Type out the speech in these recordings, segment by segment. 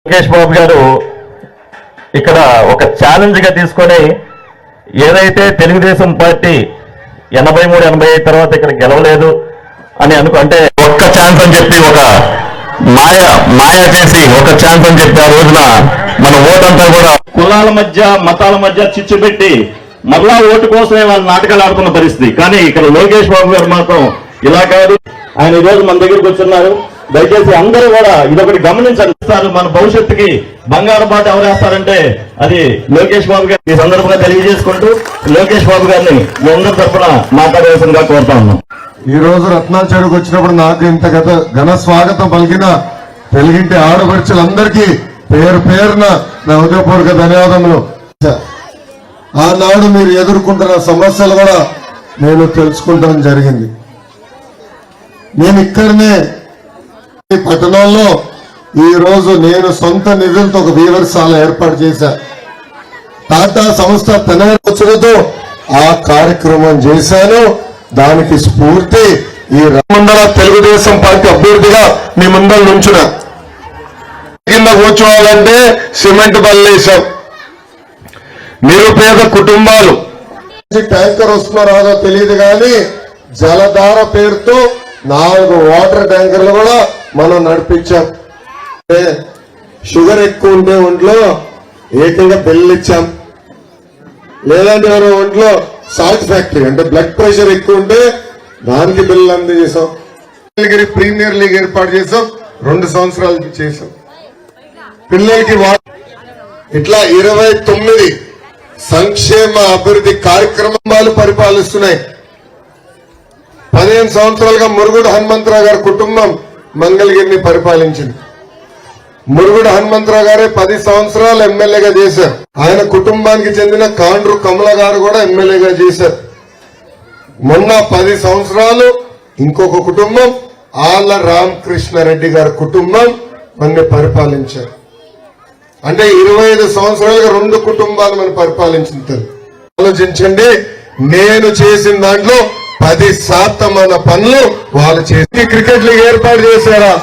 లోకేష్ బాబు గారు ఇక్కడ ఒక ఛాలెంజ్ గా తీసుకొని ఏదైతే తెలుగుదేశం పార్టీ 83-85 తర్వాత ఇక్కడ గెలవలేదు అని అంటే ఒక్క ఛాన్స్ అని చెప్పి ఒక మాయా చేసి ఒక ఛాన్స్ అని చెప్పి ఆ రోజున మన ఓటంతా కూడా కులాల మధ్య మతాల మధ్య చిచ్చు పెట్టి మరలా ఓటు కోసమే వాళ్ళు నాటకాలు ఆడుతున్న పరిస్థితి. కానీ ఇక్కడ లోకేష్ బాబు గారు మాత్రం ఇలా కాదు. ఆయన ఈ రోజు మన దగ్గరికి వచ్చున్నారు. దయచేసి అందరూ కూడా ఇదొకటి గమనించండి. మన భవిష్యత్తుకి బంగారు బాట ఎవరేస్తారంటే అది లోకేష్ బాబు గారు. ఈ సందర్భంగా తెలియజేసుకుంటూ లోకేష్ బాబు గారిని మీ అందరి తరఫున మాట్లాడవలసిందిగా కోరుతా ఉన్నాం. ఈ రోజు రత్నాల చెరువుకు వచ్చినప్పుడు నాకు ఇంత ఘన స్వాగతం పలికిన తెలుగింటి ఆడపడుచులందరికీ పేరు పేరున నా హృదయపూర్వక ధన్యవాదములు. ఆనాడు మీరు ఎదుర్కొంటున్న సమస్యలు కూడా నేను తెలుసుకుంటాం జరిగింది. నేను ఇక్కడనే పట్టణంలో ఈ రోజు నేను సొంత నిధులతో ఒక వీవర్శాల ఏర్పాటు చేశా. టాటా సంస్థ తనతో ఆ కార్యక్రమం చేశాను. దానికి స్ఫూర్తి ఈ ముందర తెలుగుదేశం పార్టీ అభ్యర్థిగా మీ ముందర నుంచున కింద కూర్చోవాలంటే సిమెంట్ బల్లేశాం. నిరుపేద కుటుంబాలు ట్యాంకర్ వస్తున్నా రాదో తెలియదు కానీ జలధార పేరుతో 4 వాటర్ ట్యాంకర్లు కూడా మనం నడిపించాం. షుగర్ ఎక్కువ ఉంటే ఒంట్లో ఏకంగా బిల్లు ఇచ్చాం. లేదంటే ఎవరో ఒంట్లో సాల్ట్ ఫ్యాక్టరీ అంటే బ్లడ్ ప్రెషర్ ఎక్కువ ఉంటే దానికి బిల్లు అందజేసాం. ప్రీమియర్ లీగ్ ఏర్పాటు చేసాం. 2 సంవత్సరాలకి చేసాం. పిల్లలకి ఇట్లా 29 సంక్షేమ అభివృద్ధి కార్యక్రమాలు పరిపాలిస్తున్నాయి. 15 సంవత్సరాలుగా మురుగుడు హనుమంతరావు గారి కుటుంబం మంగళగిరిని పరిపాలించింది. మురుగుడు హనుమంతరావు గారే 10 సంవత్సరాలు ఎమ్మెల్యేగా చేశారు. ఆయన కుటుంబానికి చెందిన కాండ్రు కమల గారు కూడా ఎమ్మెల్యేగా చేశారు. మొన్న 10 సంవత్సరాలు ఇంకొక కుటుంబం ఆళ్ల రామకృష్ణారెడ్డి గారి కుటుంబం మన పరిపాలించారు. అంటే 25 సంవత్సరాలుగా 2 కుటుంబాలు మనం పరిపాలించారు. ఆలోచించండి, నేను చేసిన దాంట్లో 10% మన పనులు వాళ్ళు చేసి క్రికెట్ లీగ్ ఏర్పాటు చేశారా?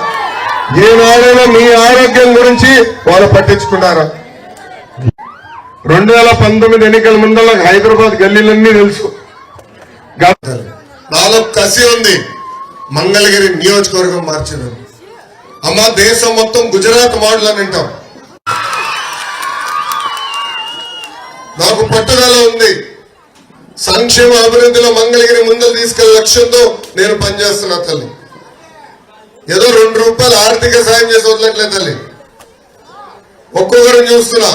ఏనాడైనా మీ ఆరోగ్యం గురించి వాళ్ళు పట్టించుకున్నారా? 2019 ఎన్నికల ముందర హైదరాబాద్ గల్లీలన్నీ తెలుసు. నాలో కసి ఉంది మంగళగిరి నియోజకవర్గం మార్చడం. అమ్మ దేశం మొత్తం గుజరాత్ మోడల్ అని అంటాం. నాకు పట్టుదల ఉంది. సంక్షేమ అభివృద్ధిలో మంగళగిరి ముందలు తీసుకెళ్లే లక్ష్యంతో నేను పనిచేస్తున్నా తల్లి. ఏదో 2 రూపాయలు ఆర్థిక సాయం చేసి వదలట్లేదు తల్లి. ఒక్కొక్కరిని చూస్తున్నా.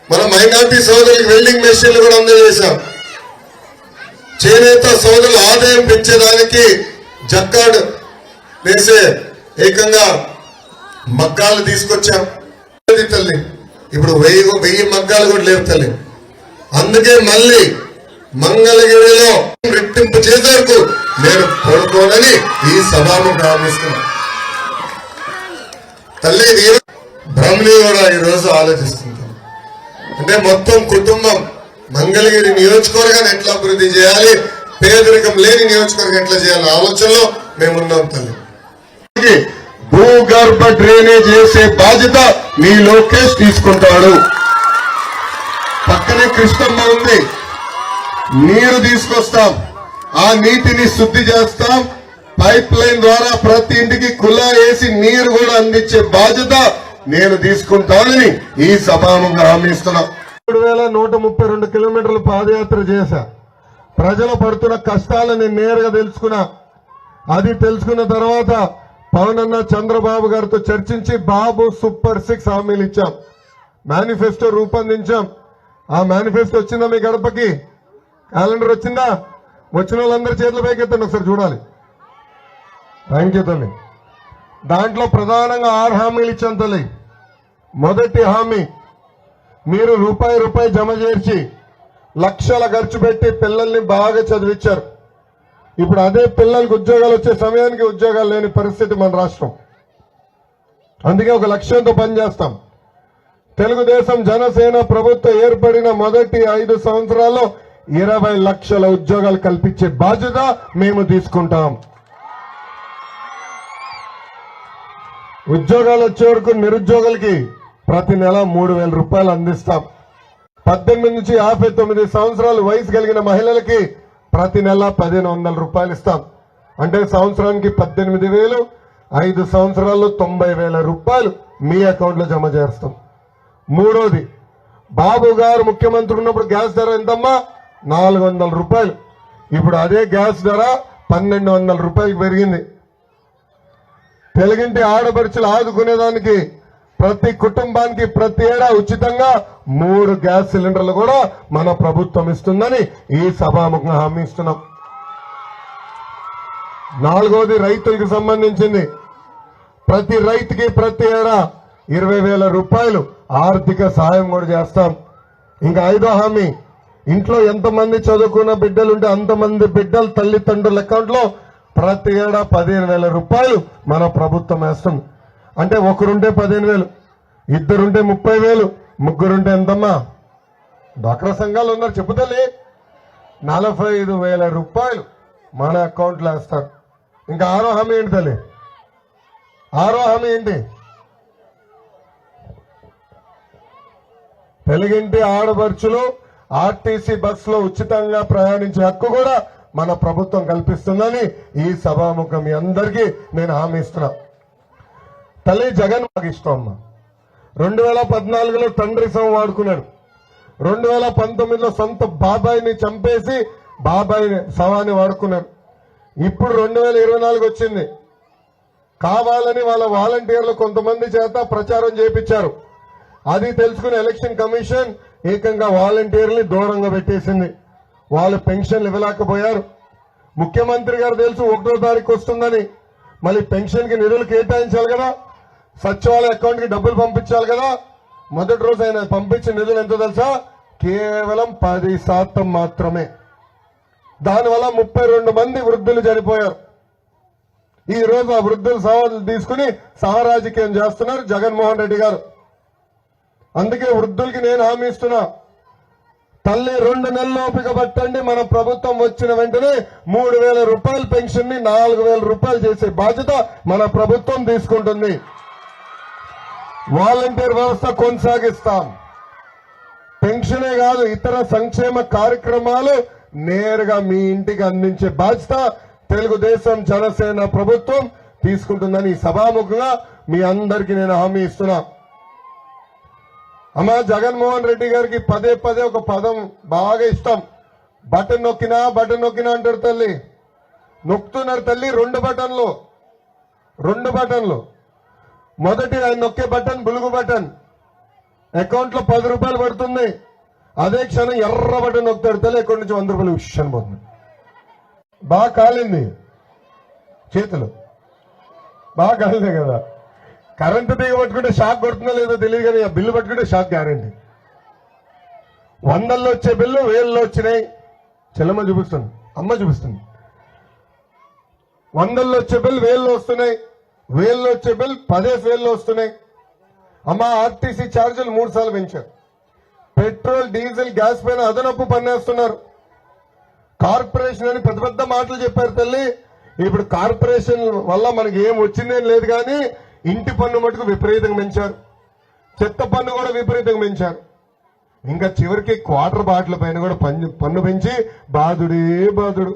మన మైనార్టీ సోదరులకు వెల్డింగ్ మెషిన్లు కూడా అందజేశాం. చేనేత సోదరుల ఆదాయం పెంచేదానికి జక్కాడు వేసే ఏకంగా మగ్గాలు తీసుకొచ్చాం తల్లి. ఇప్పుడు 1000 మగ్గాలు కూడా లేవు తల్లి. అందుకే మళ్ళీ మంగళగిరిలో రెట్టింపు చేసేందుకు నేను కోరుకోనని ఈ సభను ప్రారంభిస్తున్నా తల్లి. బ్రహ్మణి కూడా ఈరోజు ఆలోచిస్తుంటాం. అంటే మొత్తం కుటుంబం మంగళగిరి నియోజకవర్గాన్ని ఎట్లా అభివృద్ధి చేయాలి, పేదరికం లేని నియోజకవర్గం ఎట్లా చేయాలి ఆలోచనలో మేమున్నాం తల్లి. భూగర్భ డ్రైనేజ్ చేసే బాధ్యత మీ లోకేష్ తీసుకుంటాడు. పక్కనే కృష్ణమ్మ ఉంది. నీరు తీసుకొస్తాం. ఆ నీటిని శుద్ధి చేస్తాం. పైప్ లైన్ ద్వారా ప్రతి ఇంటికి కులా వేసి నీరు కూడా అందించే బాధ్యత నేను తీసుకుంటానని ఈ సభాముఖంగా హామీ ఇస్తున్నా. 3132 కిలోమీటర్లు పాదయాత్ర చేశా. ప్రజలు పడుతున్న కష్టాలను నేరుగా తెలుసుకున్నా. అది తెలుసుకున్న తర్వాత పవన్ అన్న చంద్రబాబు గారితో చర్చించి బాబు సూపర్ 6 హామీలు ఇచ్చాం. మేనిఫెస్టో రూపొందించాం. ఆ మేనిఫెస్టో వచ్చిందా మీ గడపకి? క్యాలెండర్ వచ్చిందా? వచ్చిన వాళ్ళందరూ చేతుల పైకి ఎత్తండి ఒకసారి చూడాలి. థ్యాంక్ యూ తల్లి. దాంట్లో ప్రధానంగా 6 హామీలు ఇచ్చాం తల్లి. మొదటి హామీ, మీరు రూపాయి జమ చేర్చి లక్షల ఖర్చు పెట్టి పిల్లల్ని బాగా చదివించారు. ఇప్పుడు అదే పిల్లలకు ఉద్యోగాలు వచ్చే సమయానికి ఉద్యోగాలు లేని పరిస్థితి మన రాష్ట్రం. అందుకే ఒక లక్ష్యంతో పనిచేస్తాం. తెలుగుదేశం జనసేన ప్రభుత్వం ఏర్పడిన మొదటి 5 సంవత్సరాల్లో 20 లక్షల ఉద్యోగాలు కల్పించే బాధ్యత మేము తీసుకుంటాం. ఉద్యోగాలు వచ్చే వరకు నిరుద్యోగులకి ప్రతి నెల 3,000 రూపాయలు అందిస్తాం. 18 నుంచి 59 సంవత్సరాలు వయసు కలిగిన మహిళలకి ప్రతి నెల 1,500 రూపాయలు ఇస్తాం. అంటే సంవత్సరానికి 18,000, 5 సంవత్సరాల్లో 90,000 రూపాయలు మీ అకౌంట్ లో జమ చేస్తాం. మూడోది, బాబు గారు ముఖ్యమంత్రి ఉన్నప్పుడు గ్యాస్ ధర ఎంతమ్మా? 400 రూపాయలు. ఇప్పుడు అదే గ్యాస్ ధర 1,200 రూపాయలకు పెరిగింది. తెలుగింటి ఆడపడుచులు ఆదుకునేదానికి ప్రతి కుటుంబానికి ప్రతి ఏడా ఉచితంగా 3 గ్యాస్ సిలిండర్లు కూడా మన ప్రభుత్వం ఇస్తుందని ఈ సభాముఖంగా హామీ ఇస్తున్నాం. నాలుగోది, రైతులకు సంబంధించింది. ప్రతి రైతుకి ప్రతి ఏడా 20,000 రూపాయలు ఆర్థిక సాయం కూడా చేస్తాం. ఇంకా ఐదో హామీ, ఇంట్లో ఎంతమంది చదువుకున్న బిడ్డలుంటే అంతమంది బిడ్డల తల్లిదండ్రుల అకౌంట్ లో ప్రతి ఏడా 15,000 రూపాయలు మన ప్రభుత్వం వేస్తుంది. అంటే ఒకరుంటే 15,000, ఇద్దరుంటే 30,000, ముగ్గురుంటే ఎంతమ్మా? డ్వాక్రా సంఘాలు ఉన్నారు, చెప్పుతలే 45,000 రూపాయలు మన అకౌంట్ లో వేస్తారు. ఇంకా ఆరో హామీ ఏంటి తల్లి? ఆరో హామీ ఏంటి? తెలుగింటి ఆడపడుచులు ఆర్టీసీ బస్సులో ఉచితంగా ప్రయాణించే హక్కు కూడా మన ప్రభుత్వం కల్పిస్తుందని ఈ సభాముఖం మీ అందరికీ నేను హామీ ఇస్తున్నా. తల్లి జగన్ మాకు ఇష్టం అమ్మా. 2014లో తండ్రి శవం వాడుకున్నాడు. 2019లో సొంత బాబాయిని చంపేసి బాబాయి శవాన్ని వాడుకున్నాడు. ఇప్పుడు 2024 వచ్చింది. కావాలని వాళ్ళ వాలంటీర్లు కొంతమంది చేత ప్రచారం చేపించారు. అది తెలుసుకుని ఎలక్షన్ కమిషన్ ఏకంగా వాలంటీర్ని దూరంగా పెట్టేసింది. వాళ్ళు పెన్షన్లు ఇవ్వలేకపోయారు. ముఖ్యమంత్రి గారు తెలుసు 1వ తారీఖు వస్తుందని, మళ్ళీ పెన్షన్ కి నిధులు కేటాయించాలి కదా, సచివాలయ అకౌంట్ కి డబ్బులు పంపించాలి కదా. మొదటి రోజు ఆయన పంపించిన నిధులు ఎంతో తెలుసా? కేవలం 10% మాత్రమే. దానివల్ల 32 మంది వృద్ధులు చనిపోయారు. ఈ రోజు ఆ వృద్ధుల సవాలు తీసుకుని సహరాజకీయం చేస్తున్నారు జగన్మోహన్ రెడ్డి గారు. అందుకే వృద్ధులకి నేను హామీ ఇస్తున్నా, తల్లి 2 నెలలు ఓపిక పట్టండి. మన ప్రభుత్వం వచ్చిన వెంటనే 3,000 రూపాయల పెన్షన్ ని 4,000 రూపాయలు చేసే బాధ్యత మన ప్రభుత్వం తీసుకుంటుంది. వాలంటీర్ వ్యవస్థ కొనసాగిస్తాం. పెన్షనే కాదు, ఇతర సంక్షేమ కార్యక్రమాలు నేరుగా మీ ఇంటికి అందించే బాధ్యత తెలుగుదేశం జనసేన ప్రభుత్వం తీసుకుంటుందని సభాముఖంగా మీ అందరికీ నేను హామీ ఇస్తున్నా. అమ్మా, జగన్మోహన్ రెడ్డి గారికి పదే ఒక పదం బాగా ఇష్టం. బటన్ నొక్కినా అంటారు తల్లి. నొక్కుతున్నారు తల్లి 2 బటన్లు. మొదటి ఆయన నొక్కే బటన్ బులుగు బటన్. అకౌంట్ లో 10 రూపాయలు పడుతుంది. అదే క్షణం ఎర్ర బటన్ నొక్కుతాడు తల్లి, అకౌంట్ నుంచి 100 రూపాయలు విషయం పోతుంది. బాగా కాలింది చేతులు, బాగా కాలిందే కదా. కరెంటు తీగ పట్టుకుంటే షాక్ కొడుతుందో లేదో తెలియదు, కానీ ఆ బిల్లు పట్టుకుంటే షాక్ గ్యారెంటీ. 100లో వచ్చే బిల్లు 1000లో వచ్చినాయి. చెల్లమ్మ చూపిస్తుంది, అమ్మ చూపిస్తుంది. 100లో వచ్చే బిల్లు 1000లో వస్తున్నాయి, 1000లో వచ్చే బిల్లు 10,000లో వస్తున్నాయి. అమ్మ, ఆర్టీసీ ఛార్జీలు 3 సార్లు పెంచారు. పెట్రోల్, డీజిల్, గ్యాస్ పైన అదనపు పన్నేస్తున్నారు. కార్పొరేషన్ అని పెద్ద మాటలు చెప్పారు తల్లి. ఇప్పుడు కార్పొరేషన్ వల్ల మనకి ఏం వచ్చిందేం లేదు, కానీ ఇంటి పన్ను మటుకు విపరీతంగా పెంచారు. చెత్త పన్ను కూడా విపరీతంగా పెంచారు. ఇంకా చివరికి క్వార్టర్ బాటిల్ పైన కూడా పన్ను పెంచి బాధుడే బాధుడు.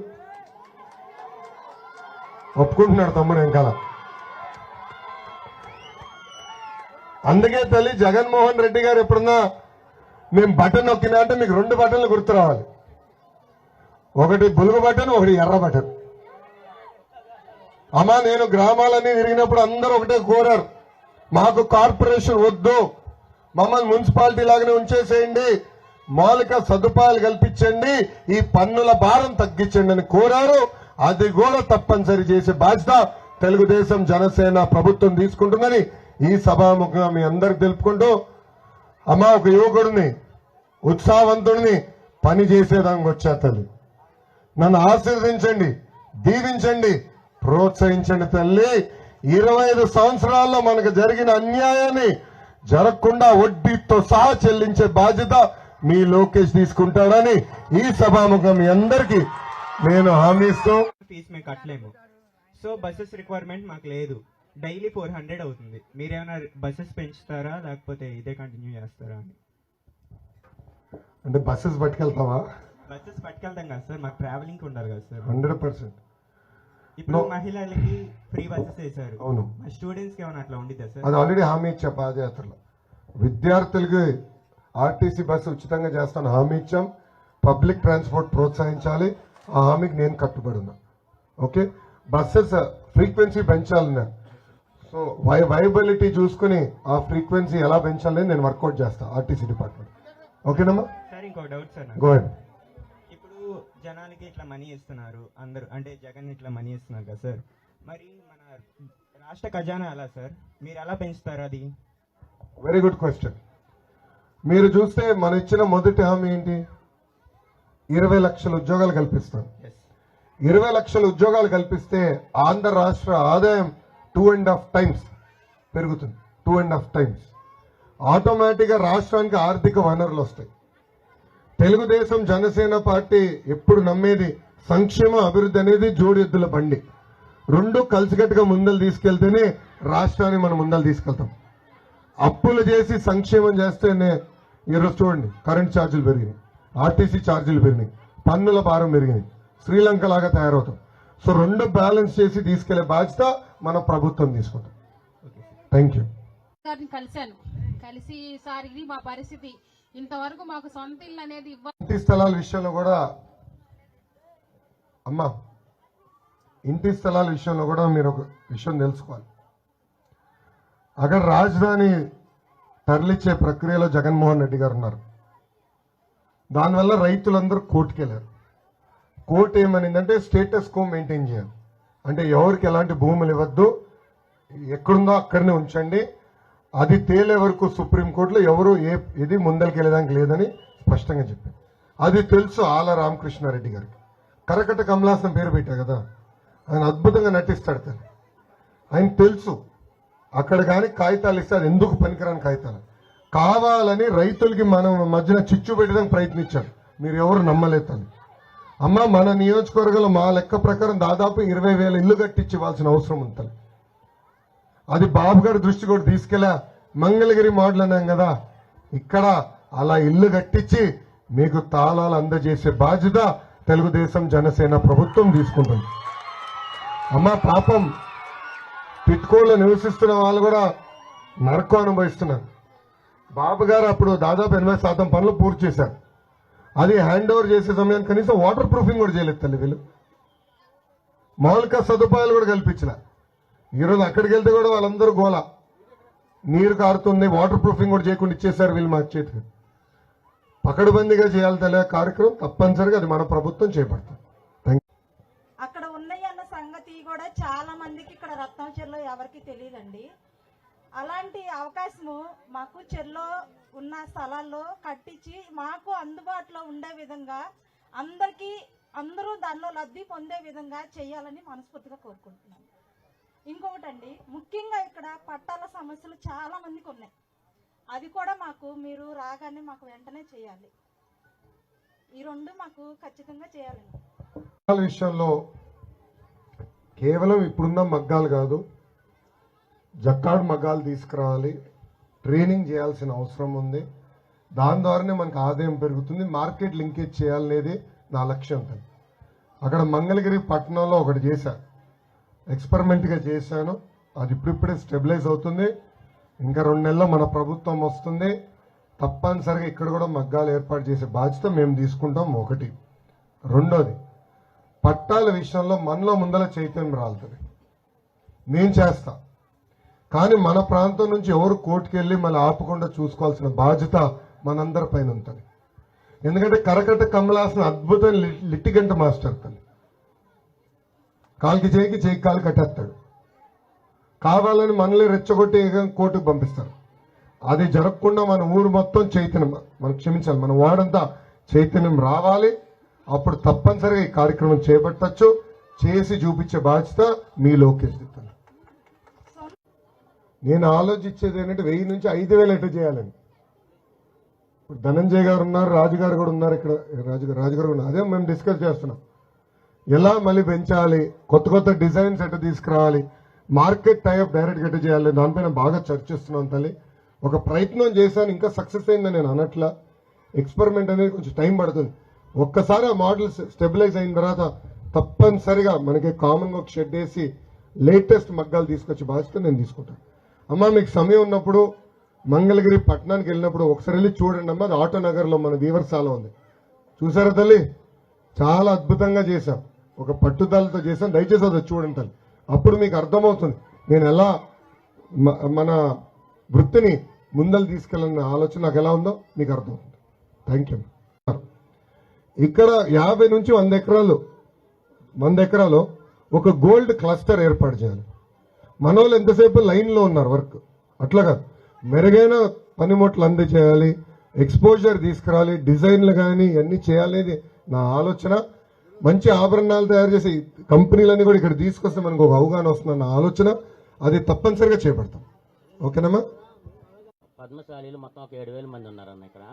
ఒప్పుకుంటున్నాడు తమ్ముడు వెంకాల. అందుకే తల్లి జగన్మోహన్ రెడ్డి గారు ఎప్పుడన్నా మేము బటన్ నొక్కినా అంటే మీకు 2 బటన్లు గుర్తు రావాలి. ఒకటి బులుగు బటన్, ఒకటి ఎర్ర బటన్. అమ్మా, నేను గ్రామాలన్నీ తిరిగినప్పుడు అందరూ ఒకటే కోరారు, మాకు కార్పొరేషన్ వద్దు, మమ్మల్ని మున్సిపాలిటీ లాగానే ఉంచేసేయండి, మౌలిక సదుపాయాలు కల్పించండి, ఈ పన్నుల భారం తగ్గించండి అని కోరారు. అది కూడా తప్పనిసరి చేసే బాధ్యత తెలుగుదేశం జనసేన ప్రభుత్వం తీసుకుంటుందని ఈ సభాముఖంగా మీ అందరికి తెలుపుకుంటూ, అమ్మా, ఒక యువకుడిని, ఉత్సాహవంతుడిని, పని చేసేదానికి వచ్చా తల్లి. నన్ను ఆశీర్వదించండి, దీవించండి, ప్రోత్సహించండి తల్లి. 25 సంవత్సరాల్లో మనకు జరిగిన అన్యాయాన్ని జరగకుండా వడ్డీతో సహా చెల్లించే బాధ్యత మీ లోకేష్ తీసుకుంటాడని ఈ సభాముఖం మీ అందరికీ నేను హామీ ఇస్తూ, ఫీజు మేము కట్టలేము. సో బస్సెస్ రిక్వైర్మెంట్ మాకు లేదు. డైలీ 400 అవుతుంది. మీరేమైనా బస్సెస్ పెంచుతారా లేకపోతే ఇదే కంటిన్యూ చేస్తారా అని? అంటే బస్సెస్ పట్టుకెళ్తావా? బస్సెస్ పట్టుకెళ్తాం కదా సార్, మాకు ట్రావెలింగ్ ఉండాలి కదా సార్. 100%. ఇప్పుడు మహిళలకి ఫ్రీ బస్సెస్ వేశారు. అవును, మా స్టూడెంట్స్కి ఏమైనా అట్లా ఉండిద్దా సార్? అది ఆల్రెడీ హామీ ఇచ్చా పాదయాత్రలో. విద్యార్థులకి ఆర్టీసీ బస్సు ఉచితంగా చేస్తాను హామీ ఇచ్చాం. పబ్లిక్ ట్రాన్స్పోర్ట్ ప్రోత్సహించాలి, ఆ హామీకి నేను కట్టుబడి ఉన్నా. ఓకే, బస్సెస్ ఫ్రీక్వెన్సీ పెంచాలన్నా, సో వైబిలిటీ చూసుకుని ఆ ఫ్రీక్వెన్సీ ఎలా పెంచాలని నేను వర్కౌట్ చేస్తాను ఆర్టీసీ డిపార్ట్మెంట్. ఓకేనమ్మా? సార్ ఇంకొక డౌట్ సార్ నాకు. Go ahead. ఇప్పుడు జనాలకి ఇట్లా మనీ ఇస్తున్నారు అందరూ, అంటే జగన్ ఇట్లా మనీ ఇస్తున్నారు కదా సార్, మరి మన రాష్ట్ర ఖజానా ఎలా సార్, మీరు ఎలా పెంచుతారు అది? Very good question. మీరు చూస్తే మనం ఇచ్చిన మొదటి హామీ ఏంటి? 20 లక్షల ఉద్యోగాలు కల్పిస్తాం. 20 లక్షల ఉద్యోగాలు కల్పిస్తే ఆంధ్ర రాష్ట్ర ఆదాయం 2.5 టైమ్స్ పెరుగుతుంది. 2.5 టైమ్స్ ఆటోమేటిక్గా రాష్ట్రానికి ఆర్థిక వనరులు వస్తాయి. తెలుగుదేశం జనసేన పార్టీ ఎప్పుడు నమ్మేది సంక్షేమ అభివృద్ధి అనేది జోడెద్దుల బండి. రెండు కలిసికట్టుగా ముందలు తీసుకెళ్తేనే రాష్ట్రాన్ని మనం ముందలు తీసుకెళ్తాం. అప్పులు చేసి సంక్షేమం చేస్తేనే ఈరోజు చూడండి, కరెంట్ ఛార్జీలు పెరిగినాయి, ఆర్టీసీ ఛార్జీలు పెరిగినాయి, పన్నుల భారం పెరిగినాయి, శ్రీలంక లాగా తయారవుతాం. సో రెండు బ్యాలెన్స్ చేసి తీసుకెళ్లే బాధ్యత మన ప్రభుత్వం తీసుకుంటాం. Thank you. గారిని కలిసి సార్ ఇది మా పరిస్థితి, ఇంతవరకు మాకు సొంత ఇల్లు అనేది ఇంటి స్థలాల విషయంలో కూడా అమ్మా, ఇంటి స్థలాల విషయంలో కూడా మీరు ఒక విషయం తెలుసుకోవాలి. అక్కడ రాజధాని తరలిచ్చే ప్రక్రియలో జగన్మోహన్ రెడ్డి గారు ఉన్నారు. దానివల్ల రైతులందరూ కోర్టుకెళ్లారు. కోర్టు ఏమనిందంటే స్టేటస్ కో మెయింటైన్ చేయాలి, అంటే ఎవరికి ఎలాంటి భూములు ఇవ్వద్దు, ఎక్కడుందో అక్కడనే ఉంచండి. అది తేలే వరకు సుప్రీంకోర్టులో ఎవరు ఏది ముందరికి వెళ్ళడానికి లేదని స్పష్టంగా చెప్పారు. అది తెలుసు ఆల రామకృష్ణారెడ్డి గారికి. కరకట్ట కమలాసనం పేరు పెట్టారు కదా, ఆయన అద్భుతంగా నటిస్తాడు తను. ఆయన తెలుసు అక్కడ కానీ కాగితాలు ఇస్తే అది ఎందుకు పనికిరాని కాగితాలు కావాలని రైతులకి మనం మధ్యన చిచ్చు పెట్టడానికి ప్రయత్నించారు. మీరు ఎవరు నమ్మలేదు. అమ్మ, మన నియోజకవర్గంలో మా లెక్క ప్రకారం దాదాపు 20,000 ఇల్లు కట్టించి ఇవ్వాల్సిన అవసరం ఉంటుంది. అది బాబు గారి దృష్టి కూడా తీసుకెళ్ళా. మంగళగిరి మోడల్ అన్నాం కదా, ఇక్కడ అలా ఇల్లు కట్టించి మీకు తాళాలు అందజేసే బాధ్యత తెలుగుదేశం జనసేన ప్రభుత్వం తీసుకుంటుంది. అమ్మ పాపం, పిట్కోలో నివసిస్తున్న వాళ్ళు కూడా నరకం అనుభవిస్తున్నారు. బాబు గారు అప్పుడు దాదాపు 80% పనులు పూర్తి చేశారు. అది హ్యాండ్ ఓవర్ చేసే సమయానికి కనీసం వాటర్ ప్రూఫింగ్ కూడా చేయలేదు తల్లి. వీళ్ళు మౌలిక సదుపాయాలు కూడా కల్పించలే. ఈరోజు అక్కడికి వెళ్తే కూడా వాళ్ళందరూ గోల, నీరు కారుతుంది, వాటర్ ప్రూఫింగ్ కూడా చేయకుండా ఇచ్చేశారు వీళ్ళు మా చేతికి. పకడ్బందీగా చేయాలి తల్లి కార్యక్రమం, తప్పనిసరిగా అది మన ప్రభుత్వం చేపడుతుంది. అక్కడ ఉన్నాయి అన్న సంగతి కూడా చాలా మందికి ఇక్కడ రత్నం చెరులో ఎవరికి తెలియదండి. అలాంటి అవకాశము మాకు చెరులో ఉన్న స్థలాల్లో కట్టించి మాకు అందుబాటులో ఉండే విధంగా అందరూ దానిలో లబ్ధి పొందే విధంగా చేయాలని మనస్ఫూర్తిగా కోరుకుంటున్నాను. ఇంకొకటండి, ముఖ్యంగా ఇక్కడ పట్టాల సమస్యలు చాలా మందికి ఉన్నాయి. అది కూడా మాకు మీరు రాగానే మాకు వెంటనే చేయాలి. ఈ రెండు మాకు ఖచ్చితంగా చేయాలండి. విషయంలో కేవలం ఇప్పుడున్న మగ్గాలు కాదు, జక్కాడు మగ్గాలు తీసుకురావాలి, ట్రైనింగ్ చేయాల్సిన అవసరం ఉంది. దాని ద్వారానే మనకు ఆదాయం పెరుగుతుంది. మార్కెట్ లింకేజ్ చేయాలనేది నా లక్ష్యం. అక్కడ మంగళగిరి పట్టణంలో ఒకటి చేశాను, ఎక్స్పెరిమెంట్గా చేశాను. అది ఇప్పుడిప్పుడే స్టెబిలైజ్ అవుతుంది. ఇంకా 2 నెలల్లో మన ప్రభుత్వం వస్తుంది. తప్పనిసరిగా ఇక్కడ కూడా మగ్గాలు ఏర్పాటు చేసే బాధ్యత మేము తీసుకుంటాం. ఒకటి. రెండోది, పట్టాల విషయంలో మనలో ముందల చైతన్యం రాలుతుంది. నేను చేస్తా, కానీ మన ప్రాంతం నుంచి ఎవరు కోర్టుకెళ్ళి మళ్ళీ ఆపకుండా చూసుకోవాల్సిన బాధ్యత మనందరి పైన ఉంటుంది. ఎందుకంటే కరకట్ట కమలాసన అద్భుతం లిటిగెంట్ మాస్టర్ తను. కాలుకి చేయికి కాలు కట్టేస్తాడు. కావాలని మనల్ని రెచ్చగొట్టి కోర్టుకు పంపిస్తారు. అది జరగకుండా మన ఊరు మొత్తం చైతన్యం, మనం క్షమించాలి, మన వాడంతా చైతన్యం రావాలి. అప్పుడు తప్పనిసరిగా ఈ కార్యక్రమం చేపట్టచ్చు. చేసి చూపించే బాధ్యత మీ లోకేష్. నేను ఆలోచించేది ఏంటంటే 1000 నుంచి 5000 ఎట్లా చేయాలని. ఇప్పుడు ధనంజయ్ గారు ఉన్నారు, రాజుగారు కూడా ఉన్నారు ఇక్కడ. రాజుగారు ఉన్నారు. అదే మేము డిస్కస్ చేస్తున్నాం. ఎలా మళ్ళీ పెంచాలి, కొత్త కొత్త డిజైన్స్ ఎట్లా తీసుకురావాలి. మార్కెట్ టైప్ డైరెక్ట్ గట్టి చేయాలి, దానిపైన బాగా చర్చిస్తున్నాను తల్లి. ఒక ప్రయత్నం చేశాను, ఇంకా సక్సెస్ అయిందని నేను అనట్లా. ఎక్స్పెరిమెంట్ అనేది కొంచెం టైం పడుతుంది. ఒక్కసారి ఆ మోడల్ స్టెబిలైజ్ అయిన తర్వాత తప్పనిసరిగా మనకి కామన్గా ఒక షెడ్ వేసి లేటెస్ట్ మగ్గాలు తీసుకొచ్చి బాధ్యత నేను తీసుకుంటాను. అమ్మ మీకు సమయం ఉన్నప్పుడు మంగళగిరి పట్టణానికి వెళ్ళినప్పుడు ఒకసారి వెళ్ళి చూడండి అమ్మ. అది ఆటో నగర్లో మన వీవర్సాల ఉంది, చూసారా తల్లి? చాలా అద్భుతంగా చేశాం, ఒక పట్టుదలతో చేశాం. దయచేసి అది చూడండి తల్లి, అప్పుడు మీకు అర్థమవుతుంది నేను ఎలా మన వృత్తిని ముందలు తీసుకెళ్ళిన ఆలోచన నాకు ఎలా ఉందో మీకు అర్థమవుతుంది. Thank you. ఇక్కడ 50 నుంచి 100 ఎకరాలు ఒక గోల్డ్ క్లస్టర్ ఏర్పాటు చేయాలి. మన వాళ్ళు ఎంతసేపు లైన్లో ఉన్నారు వర్క్, అట్లా కాదు, మెరుగైన పనిముట్లు అందజేయాలి, ఎక్స్పోజర్ తీసుకురావాలి, డిజైన్లు కానీ ఇవన్నీ చేయాలనేది నా ఆలోచన. మంచి ఆభరణాలు తయారు చేసే కంపెనీలన్నీ కూడా ఇక్కడ తీసుకొస్తే మనకు ఒక అవగాహన వస్తుందన్న ఆలోచన, అది తప్పనిసరిగా చేపడతాం. ఓకేనమ్మా? పద్మశాలీలు మొత్తం ఒక 7,000 మంది ఉన్నారన్న. ఇక్కడ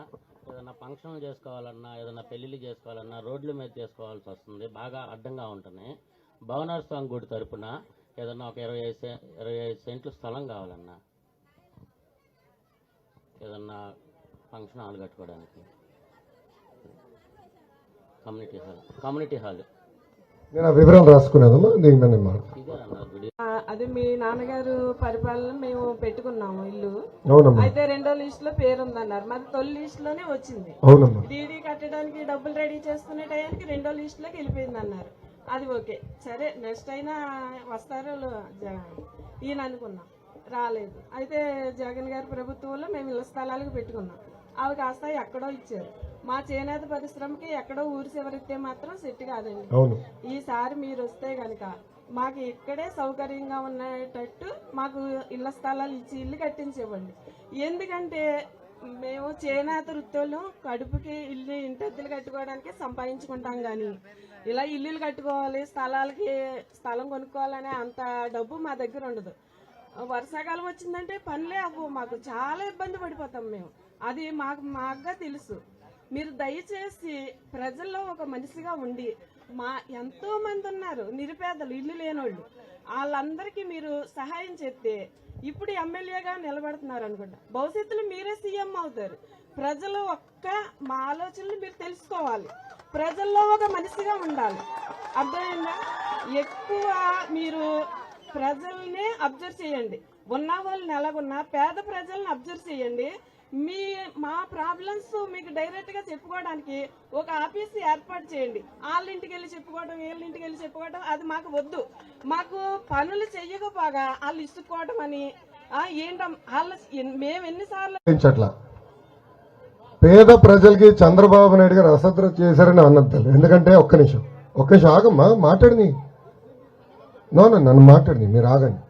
ఏదైనా ఫంక్షన్లు చేసుకోవాలన్నా, ఏదైనా పెళ్లిళ్ళు చేసుకోవాలన్నా రోడ్ల మీద చేసుకోవాల్సి వస్తుంది, బాగా అడ్డంగా ఉంటుంది. భవనార్ స్వామి గుడి తరపున ఏదన్నా ఒక 25 సెంట్లు స్థలం కావాలన్నా, ఏదన్నా ఫంక్షన్ హాల్ కట్టుకోవడానికి. కమ్యూనిటీ హాల్ నేను ఆ వివరాలు రాసుకునేదమ్మా, దీని మీద నేను మాట్లాడతాను. ఇదే అన్న గుడి. అది మీ నాన్నగారు పరిపాలన మేము పెట్టుకున్నాము ఇల్లు. అవునమ్మా. అయితే రెండో లిస్ట్ లో పేరు ఉందన్నారు, మరి తొలి లిస్ట్ లోనే వచ్చింది. అవునమ్మా. డీడీ కట్టడానికి డబ్బులు రెడీ చేసుకునే టయానికి రెండో లిస్ట్ లోకి వెళ్ళిపోయింది అన్నారు. అది ఓకే, సరే నెక్స్ట్ అయినా వస్తారు ఈయన అనుకున్నాం, రాలేదు. అయితే జగన్ గారి ప్రభుత్వంలో మేము ఇళ్ల స్థలాలకు పెట్టుకున్నాం. అవి కాస్త ఎక్కడో ఇచ్చారు. మా చేనేత పరిశ్రమకి ఎక్కడో ఊరి చివరిస్తే మాత్రం సెట్ కాదండి. ఈసారి మీరు వస్తే గనక మాకు ఇక్కడే సౌకర్యంగా ఉండేటట్టు మాకు ఇళ్ల స్థలాలు ఇచ్చి ఇల్లు కట్టించివ్వండి. ఎందుకంటే మేము చేనేత వృత్తులు కడుపుకి ఇల్లు ఇంటద్దులు కట్టుకోవడానికి సంపాదించుకుంటాం, కానీ ఇలా ఇల్లులు కట్టుకోవాలి, స్థలం కొనుక్కోవాలనే అంత డబ్బు మా దగ్గర ఉండదు. వర్షాకాలం వచ్చిందంటే పనులే అవ్వవు, మాకు చాలా ఇబ్బంది పడిపోతాం మేము. అది మాకుగా తెలుసు. మీరు దయచేసి ప్రజల్లో ఒక మనిషిగా ఉండి, ఎంతో మంది ఉన్నారు నిరుపేదలు, ఇల్లు లేనోళ్ళు, వాళ్ళందరికీ మీరు సహాయం చేస్తే ఇప్పుడు ఎమ్మెల్యేగా నిలబడుతున్నారు అనుకుంటా, భవిష్యత్తులో మీరే సీఎం అవుతారు. ప్రజలు మా ఆలోచనలు మీరు తెలుసుకోవాలి, ప్రజల్లో ఒక మనిషిగా ఉండాలి. అర్థమైందా? ఎక్కువ మీరు ప్రజల్ని అబ్జర్వ్ చేయండి. ఉన్న వాళ్ళని ఎలాగున్నా పేద ప్రజల్ని అబ్జర్వ్ చేయండి. మా ప్రాబ్లమ్స్ మీకు డైరెక్ట్ గా చెప్పుకోవడానికి ఒక ఆఫీస్ ఏర్పాటు చేయండి. వాళ్ళ ఇంటికి వెళ్ళి చెప్పుకోవడం, వీళ్ళ ఇంటికి వెళ్ళి చెప్పుకోవడం అది మాకు వద్దు. మాకు పనులు చెయ్యకపోగా వాళ్ళు ఇసుకోవడం అని మేము ఎన్నిసార్లు పేద ప్రజలకి చంద్రబాబు నాయుడు గారు అసద్ర చేశారని అన్నది. ఎందుకంటే ఒక్క నిమిషం ఆగమ్మా, మాట్లాడింది నన్ను మాట్లాడింది, మీరు ఆగండి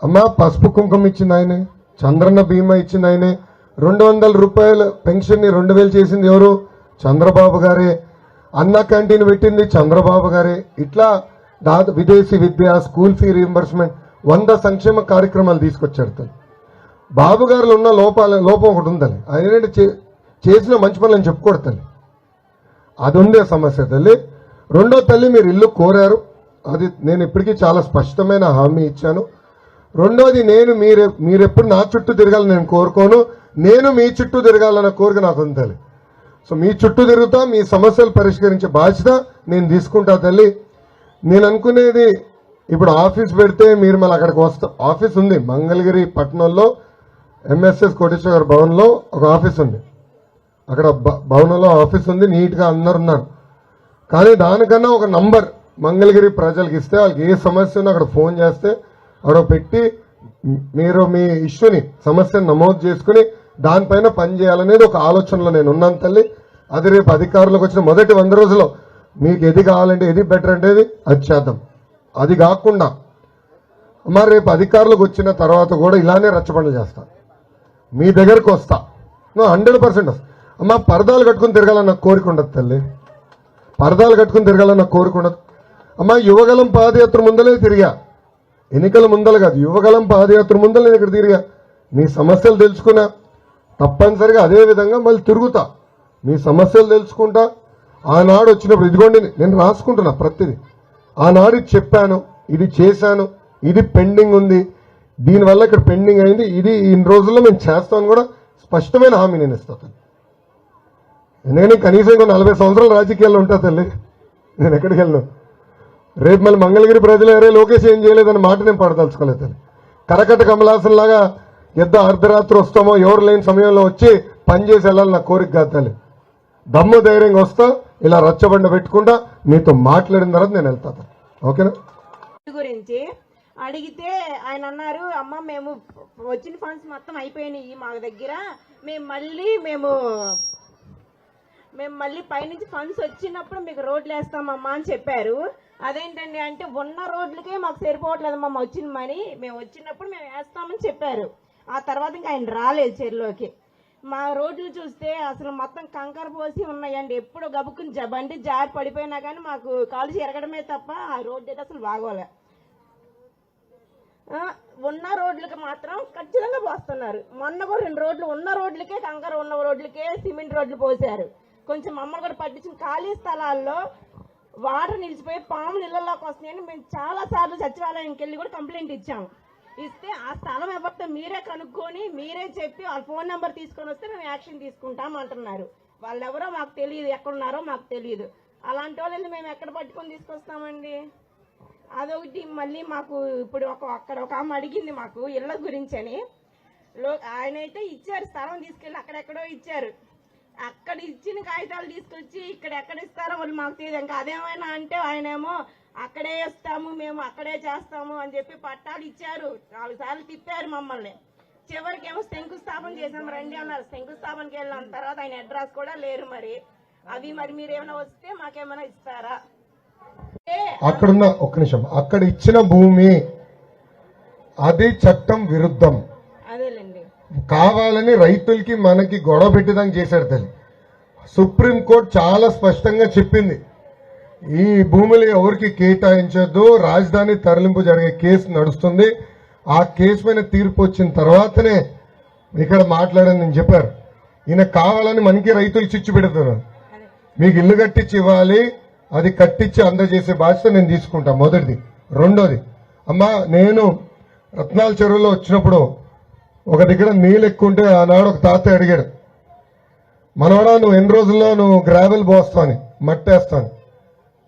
అమ్మా. పసుపు కుంకుమ ఇచ్చింది ఆయనే, చంద్రన్న బీమా ఇచ్చింది ఆయనే, 200 రూపాయల పెన్షన్ ని 2,000 చేసింది ఎవరు? చంద్రబాబు గారే. అన్న క్యాంటీన్ పెట్టింది చంద్రబాబు గారే. ఇట్లా విదేశీ విద్య, స్కూల్ ఫీ రీఎంబర్స్మెంట్ 100 సంక్షేమ కార్యక్రమాలు తీసుకొచ్చారు తల్లి. బాబు గారిలో ఉన్న లోపం ఒకటి ఉందని, అదేంటంటే చేసిన మంచి పనులని చెప్పుకోడు తల్లి, అది ఉందే సమస్య తల్లి. రెండో తల్లి, మీరు ఇల్లు కోరారు, అది నేను ఇప్పటికీ చాలా స్పష్టమైన హామీ ఇచ్చాను. రెండోది, మీరెప్పుడు నా చుట్టూ తిరగాలని నేను కోరుకోను, నేను మీ చుట్టూ తిరగాలన్న కోరిక నాకు ఉంది తల్లి. సో మీ చుట్టూ తిరుగుతా, మీ సమస్యలు పరిష్కరించే బాధ్యత నేను తీసుకుంటా తల్లి. నేను అనుకునేది, ఇప్పుడు ఆఫీస్ పెడితే మీరు మళ్ళీ అక్కడికి వస్తాం. ఆఫీస్ ఉంది మంగళగిరి పట్టణంలో, ఎంఎస్ఎస్ కోటేశ్వర భవన్లో ఒక ఆఫీస్ ఉంది. అక్కడ భవనంలో ఆఫీస్ ఉంది, నీట్గా అందరు ఉన్నారు. కానీ దానికన్నా ఒక నంబర్ మంగళగిరి ప్రజలకు ఇస్తే, వాళ్ళకి ఏ సమస్య ఉన్నా అక్కడ ఫోన్ చేస్తే అక్కడ పెట్టి మీరు మీ ఇష్యూని, సమస్యను నమోదు చేసుకుని దానిపైన పనిచేయాలనేది ఒక ఆలోచనలో నేను ఉన్నాను తల్లి. అది రేపు అధికారులకు వచ్చిన మొదటి 100 రోజుల్లో మీకు ఏది కావాలంటే, ఏది బెటర్ అంటే అది చేద్దాం. అది కాకుండా మరి రేపు అధికారులకు వచ్చిన తర్వాత కూడా ఇలానే రచ్చబండలు చేస్తా, మీ దగ్గరకు వస్తా, 100% వస్తా. అమ్మా, పరదాలు కట్టుకుని తిరగాలన్న కోరిక ఉండదు తల్లి, పరదాలు కట్టుకుని తిరగాలన్న కోరిక ఉండదు. అమ్మా, యువగలం పాదయాత్ర ముందలే తిరిగా, ఎన్నికల ముందల కాదు, యువగలం పాదయాత్ర ముందల నేను ఇక్కడ తిరిగా, మీ సమస్యలు తెలుసుకున్నా. తప్పనిసరిగా అదే విధంగా మళ్ళీ తిరుగుతా, మీ సమస్యలు తెలుసుకుంటా. ఆనాడు వచ్చినప్పుడు ఇదిగోండి నేను రాసుకుంటున్నా ప్రతిదీ, ఆనాడు చెప్పాను, ఇది చేశాను, ఇది పెండింగ్ ఉంది, దీనివల్ల ఇక్కడ పెండింగ్ అయింది, ఇది ఇన్ని రోజుల్లో మేము చేస్తామని కూడా స్పష్టమైన హామీ నేను ఇస్తాను. ఎందుకంటే కనీసం ఇంకో 40 సంవత్సరాలు రాజకీయాల్లో ఉంటా తల్లి, నేను ఎక్కడికి వెళ్ళను. రేపు మళ్ళీ మంగళగిరి ప్రజలు ఎవరే లోకేష్ ఏం చేయలేదని మాట నేను పడదలుచుకోలేదు తల్లి. కరకట్ట కమలాసన్ లాగా ఎద్ద అర్ధరాత్రి వస్తామో ఎవరు లేని సమయంలో వచ్చి పనిచేసి వెళ్ళాలి నా కోరిక కాదు తల్లి. దమ్ము ధైర్యంగా వస్తా, ఇలా రచ్చబండ పెట్టుకుంటా, మీతో మాట్లాడిన తర్వాత నేను వెళ్తాను. ఓకేనా? గురించి అడిగితే ఆయన అన్నారు, అమ్మ మేము వచ్చిన ఫండ్స్ మొత్తం అయిపోయినాయి మా దగ్గర, మేము మళ్ళీ పైనుంచి ఫండ్స్ వచ్చినప్పుడు మీకు రోడ్లు వేస్తామమ్మా అని చెప్పారు. అదేంటండి అంటే ఉన్న రోడ్లకే మాకు సరిపోవట్లేదమ్మా వచ్చిన మనీ, మేము వచ్చినప్పుడు మేము వేస్తామని చెప్పారు. ఆ తర్వాత ఇంకా ఆయన రాలేదు చెరులోకి. మా రోడ్లు చూస్తే అసలు మొత్తం కంకర పోసి ఉన్నాయండి. ఎప్పుడు గబుక్కుని బండి జారి పడిపోయినా కానీ మాకు కాలు ఎరగడమే తప్ప ఆ రోడ్డు అయితే అసలు బాగోలే. ఉన్న రోడ్లకి మాత్రం ఖచ్చితంగా పోస్తున్నారు. మొన్న కూడా 2 రోడ్లు ఉన్న రోడ్లకే, కంకర ఉన్న రోడ్లకే సిమెంట్ రోడ్లు పోసారు. కొంచెం మమ్మల్ని కూడా పట్టించిన ఖాళీ స్థలాల్లో వాటర్ నిలిచిపోయి పాములు ఇళ్లలోకి వస్తున్నాయని మేము చాలా సార్లు సచివాలయానికి వెళ్ళి కూడా కంప్లైంట్ ఇచ్చాము. ఇస్తే ఆ స్థలం ఎవరితో మీరే కనుక్కొని మీరే చెప్పి వాళ్ళ ఫోన్ నెంబర్ తీసుకొని వస్తే మేము యాక్షన్ తీసుకుంటాం అంటున్నారు. వాళ్ళు ఎవరో మాకు తెలియదు, ఎక్కడున్నారో మాకు తెలియదు. అలాంటి వాళ్ళని మేము ఎక్కడ పట్టుకొని తీసుకొస్తామండి? అదొకటి. మళ్ళీ మాకు ఇప్పుడు అక్కడ ఒక ఆమె అడిగింది మాకు ఇళ్ల గురించి అని. ఆయన అయితే ఇచ్చారు, స్థలం తీసుకెళ్ళి అక్కడెక్కడో ఇచ్చారు. అక్కడ ఇచ్చిన కాగితాలు తీసుకొచ్చి ఇక్కడ ఎక్కడ ఇస్తారో వాళ్ళు మాకు తెలియదు. ఇంకా అదేమైనా అంటే ఆయనేమో అక్కడే ఇస్తాము, మేము అక్కడే చేస్తాము అని చెప్పి పట్టాలు ఇచ్చారు. 4 సార్లు తిప్పారు మమ్మల్ని. చివరికి ఏమో శంకుస్థాపన చేసాం రండి అన్నారు. శంకుస్థాపనకి వెళ్ళిన తర్వాత ఆయన అడ్రస్ కూడా లేరు. మరి అవి మరి మీరేమైనా వస్తే మాకేమైనా ఇస్తారా? అక్కడున్న ఒక్క నిమిషం, అక్కడ ఇచ్చిన భూమి అది చట్టం విరుద్ధం. అదేలేండి, కావాలని రైతులకి మనకి గొడవ పెట్టేదానికి చేశాడు తల్లి. సుప్రీంకోర్టు చాలా స్పష్టంగా చెప్పింది, ఈ భూములు ఎవరికి కేటాయించొద్దు, రాజధాని తరలింపు జరిగే కేసు నడుస్తుంది. ఆ కేసు పైన తీర్పు వచ్చిన తర్వాతనే ఇక్కడ మాట్లాడని నేను చెప్పారు. ఈయన కావాలని మనకి రైతులు చిచ్చు పెడుతున్నారు. మీకు ఇల్లు కట్టించి ఇవ్వాలి, అది కట్టించి అందజేసే బాధ్యత నేను తీసుకుంటా. మొదటిది. రెండోది, అమ్మా నేను రత్నాల చెరువులో వచ్చినప్పుడు ఒక దగ్గర నీళ్ళు ఎక్కువ ఉంటే ఆనాడు ఒక తాతయ్య అడిగాడు, మనవాడా నువ్వు ఎన్ని రోజుల్లో నువ్వు గ్రావెల్ పోస్తాను మట్టేస్తాను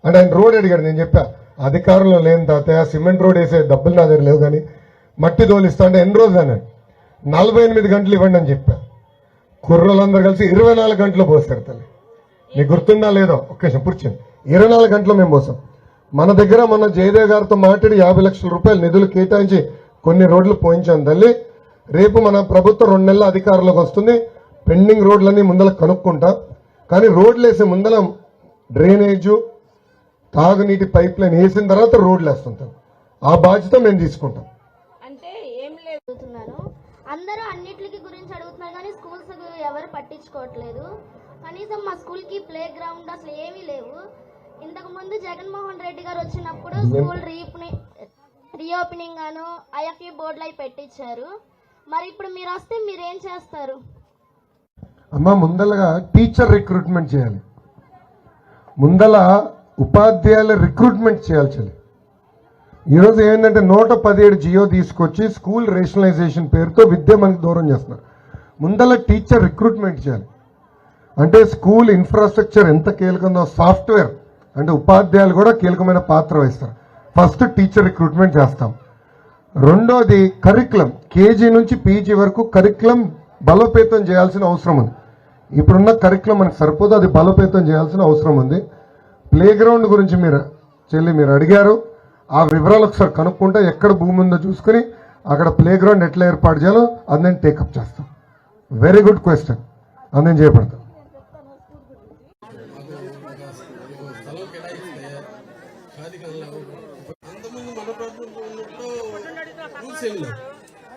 అంటే ఆయన రోడ్ అడిగాడు. నేను చెప్పా అధికారంలో లేని తాతయ్య, సిమెంట్ రోడ్ వేసే డబ్బులు నా దగ్గర లేవు కానీ మట్టి తోలిస్తా అంటే ఎన్ని రోజులు అన్నాడు. 48 గంటలు ఇవ్వండి అని చెప్పా. కుర్రలందరూ కలిసి 24 గంటలు పోస్తారు తల్లి. నీకు గుర్తుందా లేదో ఒక్క నిమిషం కూర్చొని. 24 గంటలు మేము పోసాం. మన దగ్గర మన జయదేవ్ గారితో మాట్లాడి 50 లక్షల రూపాయలు నిధులు కేటాయించి కొన్ని రోడ్లు పోయించాం తల్లి. రేపు మన ప్రభుత్వం 2 నెలల అధికారంలోకి వస్తుంది. పెండింగ్ రోడ్లన్నీ ముందల కనుక్కుంటా. కానీ రోడ్లు వేసే ముందల డ్రైనేజు, తాగునీటి పైప్ లైన్ వేసిన తర్వాత రోడ్లు వేస్తుంటాం. ఆ బాధ్యత మేము తీసుకుంటాం. అంటే ఏం లేదు, అందరూ అన్నిటికి గురించి అడుగుతున్నారు కానీ స్కూల్స్ ఎవరు పట్టించుకోవట్లేదు. కనీసం మా స్కూల్ కి ప్లే గ్రౌండ్ అసలు ఏమీ లేవు. ఇంతకు ముందు జగన్మోహన్ రెడ్డి గారు వచ్చినప్పుడు స్కూల్ రీఓపెనింగ్ గాను ఐఎఫ్ఈ బోర్డులు అవి పెట్టించారు. మరి ఇప్పుడు మీరు వస్తే మీరేం చేస్తారు? అమ్మా ముందలగా టీచర్ రిక్రూట్మెంట్ చేయాలి, ముందల ఉపాధ్యాయుల రిక్రూట్మెంట్ చేయాలి. ఈరోజు ఏంటంటే 117 జియో తీసుకొచ్చి స్కూల్ రేషనలైజేషన్ పేరుతో విద్య మనకు దూరం చేస్తున్నారు. ముందల టీచర్ రిక్రూట్మెంట్ చేయాలి. అంటే స్కూల్ ఇన్ఫ్రాస్ట్రక్చర్ ఎంత కీలకందో సాఫ్ట్వేర్ అంటే ఉపాధ్యాయులు కూడా కీలకమైన పాత్ర వహిస్తారు. ఫస్ట్ టీచర్ రిక్రూట్మెంట్ చేస్తాం. రెండోది కరికులం, కేజీ నుంచి పీజీ వరకు కరికులం బలోపేతం చేయాల్సిన అవసరం ఉంది. ఇప్పుడున్న కరికులం మనకు సరిపోదు, అది బలోపేతం చేయాల్సిన అవసరం ఉంది. ప్లే గ్రౌండ్ గురించి మీరు అడిగారు. ఆ వివరాలు ఒకసారి కనుక్కుంటే ఎక్కడ భూమి ఉందో చూసుకుని అక్కడ ప్లే గ్రౌండ్ ఎట్లా ఏర్పాటు చేయాలో అది నేను టేకప్ చేస్తాం. వెరీ గుడ్ క్వశ్చన్, అది నేను చేపడతాను.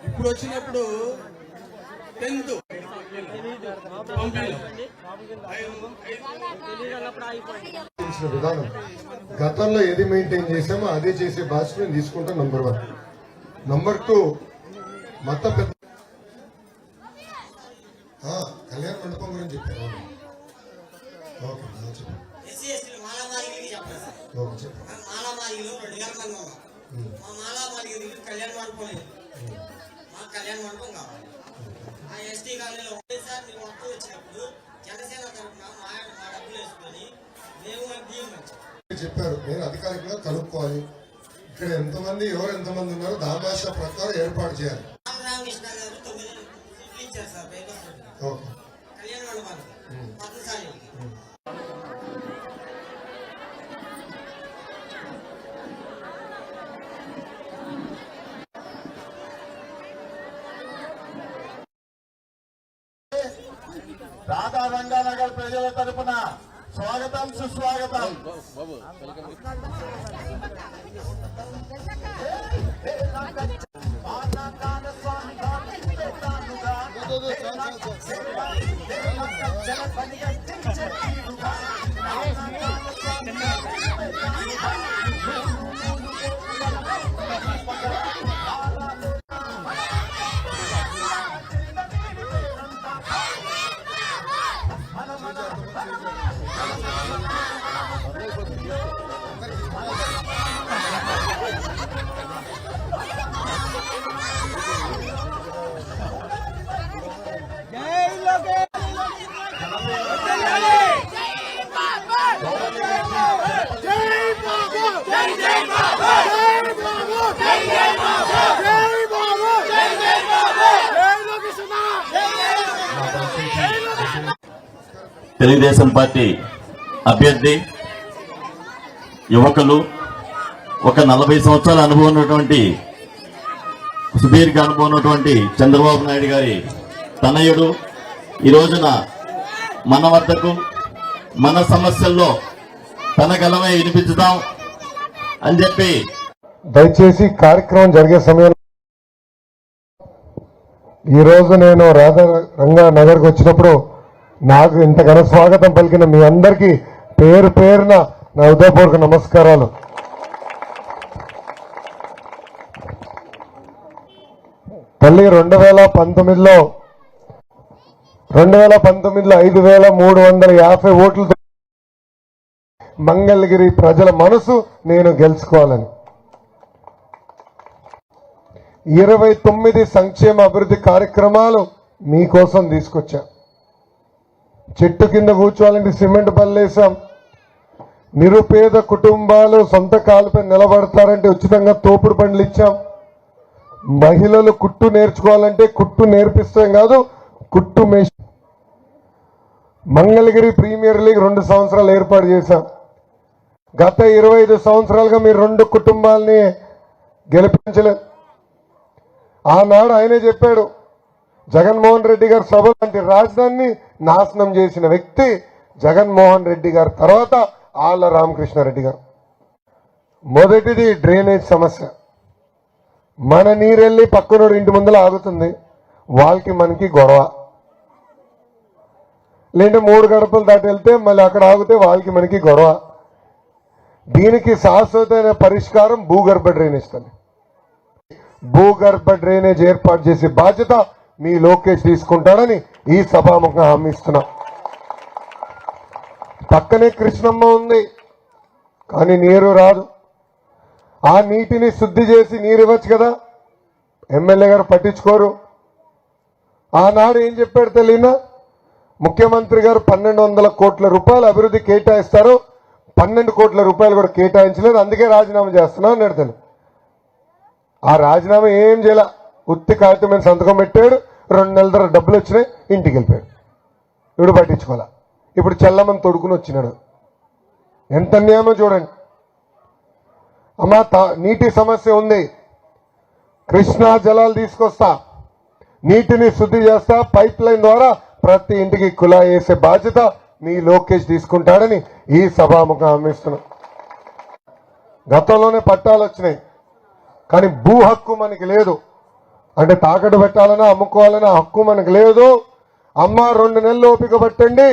ఇప్పుడు వచ్చినప్పుడు 10th విధానం గతంలో ఏది మెయింటైన్ చేసామో అదే చేసే బాధ్యత నేను తీసుకుంటాను. నంబర్ 1. నంబర్ 2, మత పెద్ద కళ్యాణ మండపం గురించి చెప్పారు. ఓకే చెప్పండి. మండపం లేదు, మాకు కళ్యాణ మండపం కావాలి. ఆ ఎస్టీ కాలనీలో ఒకటేసారి మీరు మొత్తం వచ్చినప్పుడు జనసేన తరఫున మా డబ్బులు వేసుకొని మేము బియ్యం వచ్చాం చెప్పారు. నేను అధికారికంగా కనుక్కోవాలి, ఇక్కడ ఎంతమంది ఎవరు ఎంతమంది ఉన్నారో దామాష ప్రకారం ఏర్పాటు చేయాలి. రామకృష్ణ గారు 9 సీట్లు ఇచ్చారు సార్ పేపర్స్ ఓకే. కళ్యాణ మండపాలు పద్మశాలి. రాధా రంగానగర్ ప్రజల తరపున స్వాగతం సుస్వాగతం. తెలుగుదేశం పార్టీ అభ్యర్థి యువకులు, ఒక 40 సంవత్సరాల అనుభవం ఉన్నటువంటి సుదీర్ఘ అనుభవం ఉన్నటువంటి చంద్రబాబు నాయుడు గారి తనయుడు ఈ రోజున మన వద్దకు మన సమస్యల్లో తన గలమై వినిపించుదాం అని చెప్పి దయచేసి కార్యక్రమం జరిగే సమయంలో ఈరోజు నేను రాధా రంగా నగర్కి వచ్చినప్పుడు నాకు ఇంత ఘన స్వాగతం పలికిన మీ అందరికీ పేరు పేరున నా హృదయపూర్వక నమస్కారాలు. తల్లి 2019లో 5,350 ఓట్లతో మంగళగిరి ప్రజల మనసు నేను గెలుచుకోవాలని 29 సంక్షేమ అభివృద్ధి కార్యక్రమాలు మీకోసం తీసుకొచ్చా. చెట్టు కింద కూర్చోవాలంటే సిమెంట్ పల్లేసాం. నిరుపేద కుటుంబాలు సొంత కాలుపై నిలబడతారంటే ఉచితంగా తోపుడు బండ్లు ఇచ్చాం. మహిళలు కుట్టు నేర్చుకోవాలంటే కుట్టు నేర్పిస్తాం కాదు, కుట్టు మంగళగిరి ప్రీమియర్ లీగ్ 2 సంవత్సరాలు ఏర్పాటు చేశాం. గత 25 సంవత్సరాలుగా మీరు 2 కుటుంబాలని గెలిపించలేదు. ఆనాడు ఆయనే చెప్పాడు, జగన్మోహన్ రెడ్డి గారు సభ లాంటి రాజధానిని నాశనం చేసిన వ్యక్తి జగన్మోహన్ రెడ్డి గారు, తర్వాత ఆళ్ల రామకృష్ణారెడ్డి గారు. మొదటిది డ్రైనేజ్ సమస్య. మన నీరెళ్ళి పక్కనోడు ఇంటి ముందర ఆగుతుంది, వాళ్ళకి మనకి గొడవ. లేదంటే 3 గడపలు దాటి వెళ్తే మళ్ళీ అక్కడ ఆగితే వాళ్ళకి మనకి గొడవ. దీనికి శాశ్వతమైన పరిష్కారం భూగర్భ డ్రైనేజ్. భూగర్భ డ్రైనేజ్ ఏర్పాటు చేసే బాధ్యత మీ లోకేష్ తీసుకుంటాడని ఈ సభాముఖంగా హామీ ఇస్తున్నా. పక్కనే కృష్ణమ్మ ఉంది, కానీ నీరు రాదు. ఆ నీటిని శుద్ధి చేసి నీరు ఇవ్వచ్చు కదా, ఎమ్మెల్యే గారు పట్టించుకోరు. ఆనాడు ఏం చెప్పాడు తెలియనా, ముఖ్యమంత్రి గారు 1,200 కోట్ల రూపాయలు అభివృద్ధి కేటాయిస్తారు, 12 కోట్ల రూపాయలు కూడా కేటాయించలేదు, అందుకే రాజీనామా చేస్తున్నా అన్నాడు. తెలియదు. ఆ రాజీనామా ఏం చేయాల, ఉత్తి కాగితం మీద సంతకం పెట్టాడు, 2 నెలల తర్వాత డబ్బులు వచ్చినాయి, ఇంటికి వెళ్ళిపోయాడు. ఇప్పుడు పట్టించుకోవాలా. ఇప్పుడు చెల్లమని తొడుకుని వచ్చినాడు. ఎంత అన్యాయమో చూడండి. అమ్మా, నీటి సమస్య ఉంది, కృష్ణా జలాలు తీసుకొస్తా, నీటిని శుద్ధి చేస్తా, పైప్ లైన్ ద్వారా ప్రతి ఇంటికి కుళాయి వేసే బాధ్యత మీ లోకేష్ తీసుకుంటాడని ఈ సభాముఖం హామీస్తున్నాం. గతంలోనే పట్టాలు వచ్చినాయి, కానీ భూ హక్కు మనకి లేదు. అంటే తాకట్టు పెట్టాలన్నా అమ్ముకోవాలన్నా హక్కు మనకు లేదు. అమ్మ 2 నెలలు ఓపిక పట్టండి.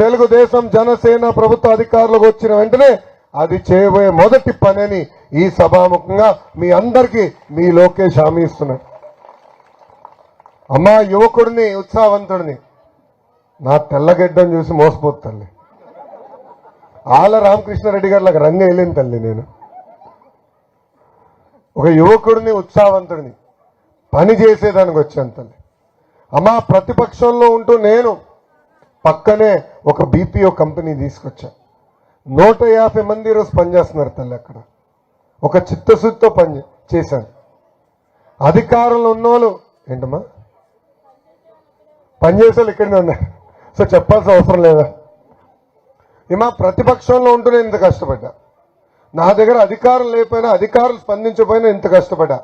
తెలుగుదేశం జనసేన ప్రభుత్వ అధికారులకు వచ్చిన వెంటనే అది చేయబోయే మొదటి పని అని ఈ సభాముఖంగా మీ అందరికీ మీ లోకేష్ హామీ ఇస్తున్నాడు. అమ్మా, యువకుడిని, ఉత్సాహవంతుడిని, నా తెల్లగడ్డను చూసి మోసపోతుంది. ఆళ్ల రామకృష్ణారెడ్డి గారు నాకు రంగు వేయలేను తల్లి. నేను ఒక యువకుడిని, ఉత్సాహవంతుడిని, పని చేసేదానికి వచ్చాను తల్లి. అమ్మా, ప్రతిపక్షంలో ఉంటూ నేను పక్కనే ఒక బీపీఓ కంపెనీ తీసుకొచ్చా. 150 మంది ఈరోజు పనిచేస్తున్నారు తల్లి. అక్కడ ఒక చిత్తశుద్ధితో పని చేశాను. అధికారంలో ఉన్నోళ్ళు ఏంటమ్మా పనిచేసేవాళ్ళు ఇక్కడనే ఉన్నారు. సో చెప్పాల్సిన అవసరం లేదా? ఏమా, ప్రతిపక్షంలో ఉంటూ నేను ఇంత కష్టపడ్డా. నా దగ్గర అధికారం లేకపోయినా, అధికారులు స్పందించకపోయినా ఇంత కష్టపడ్డా.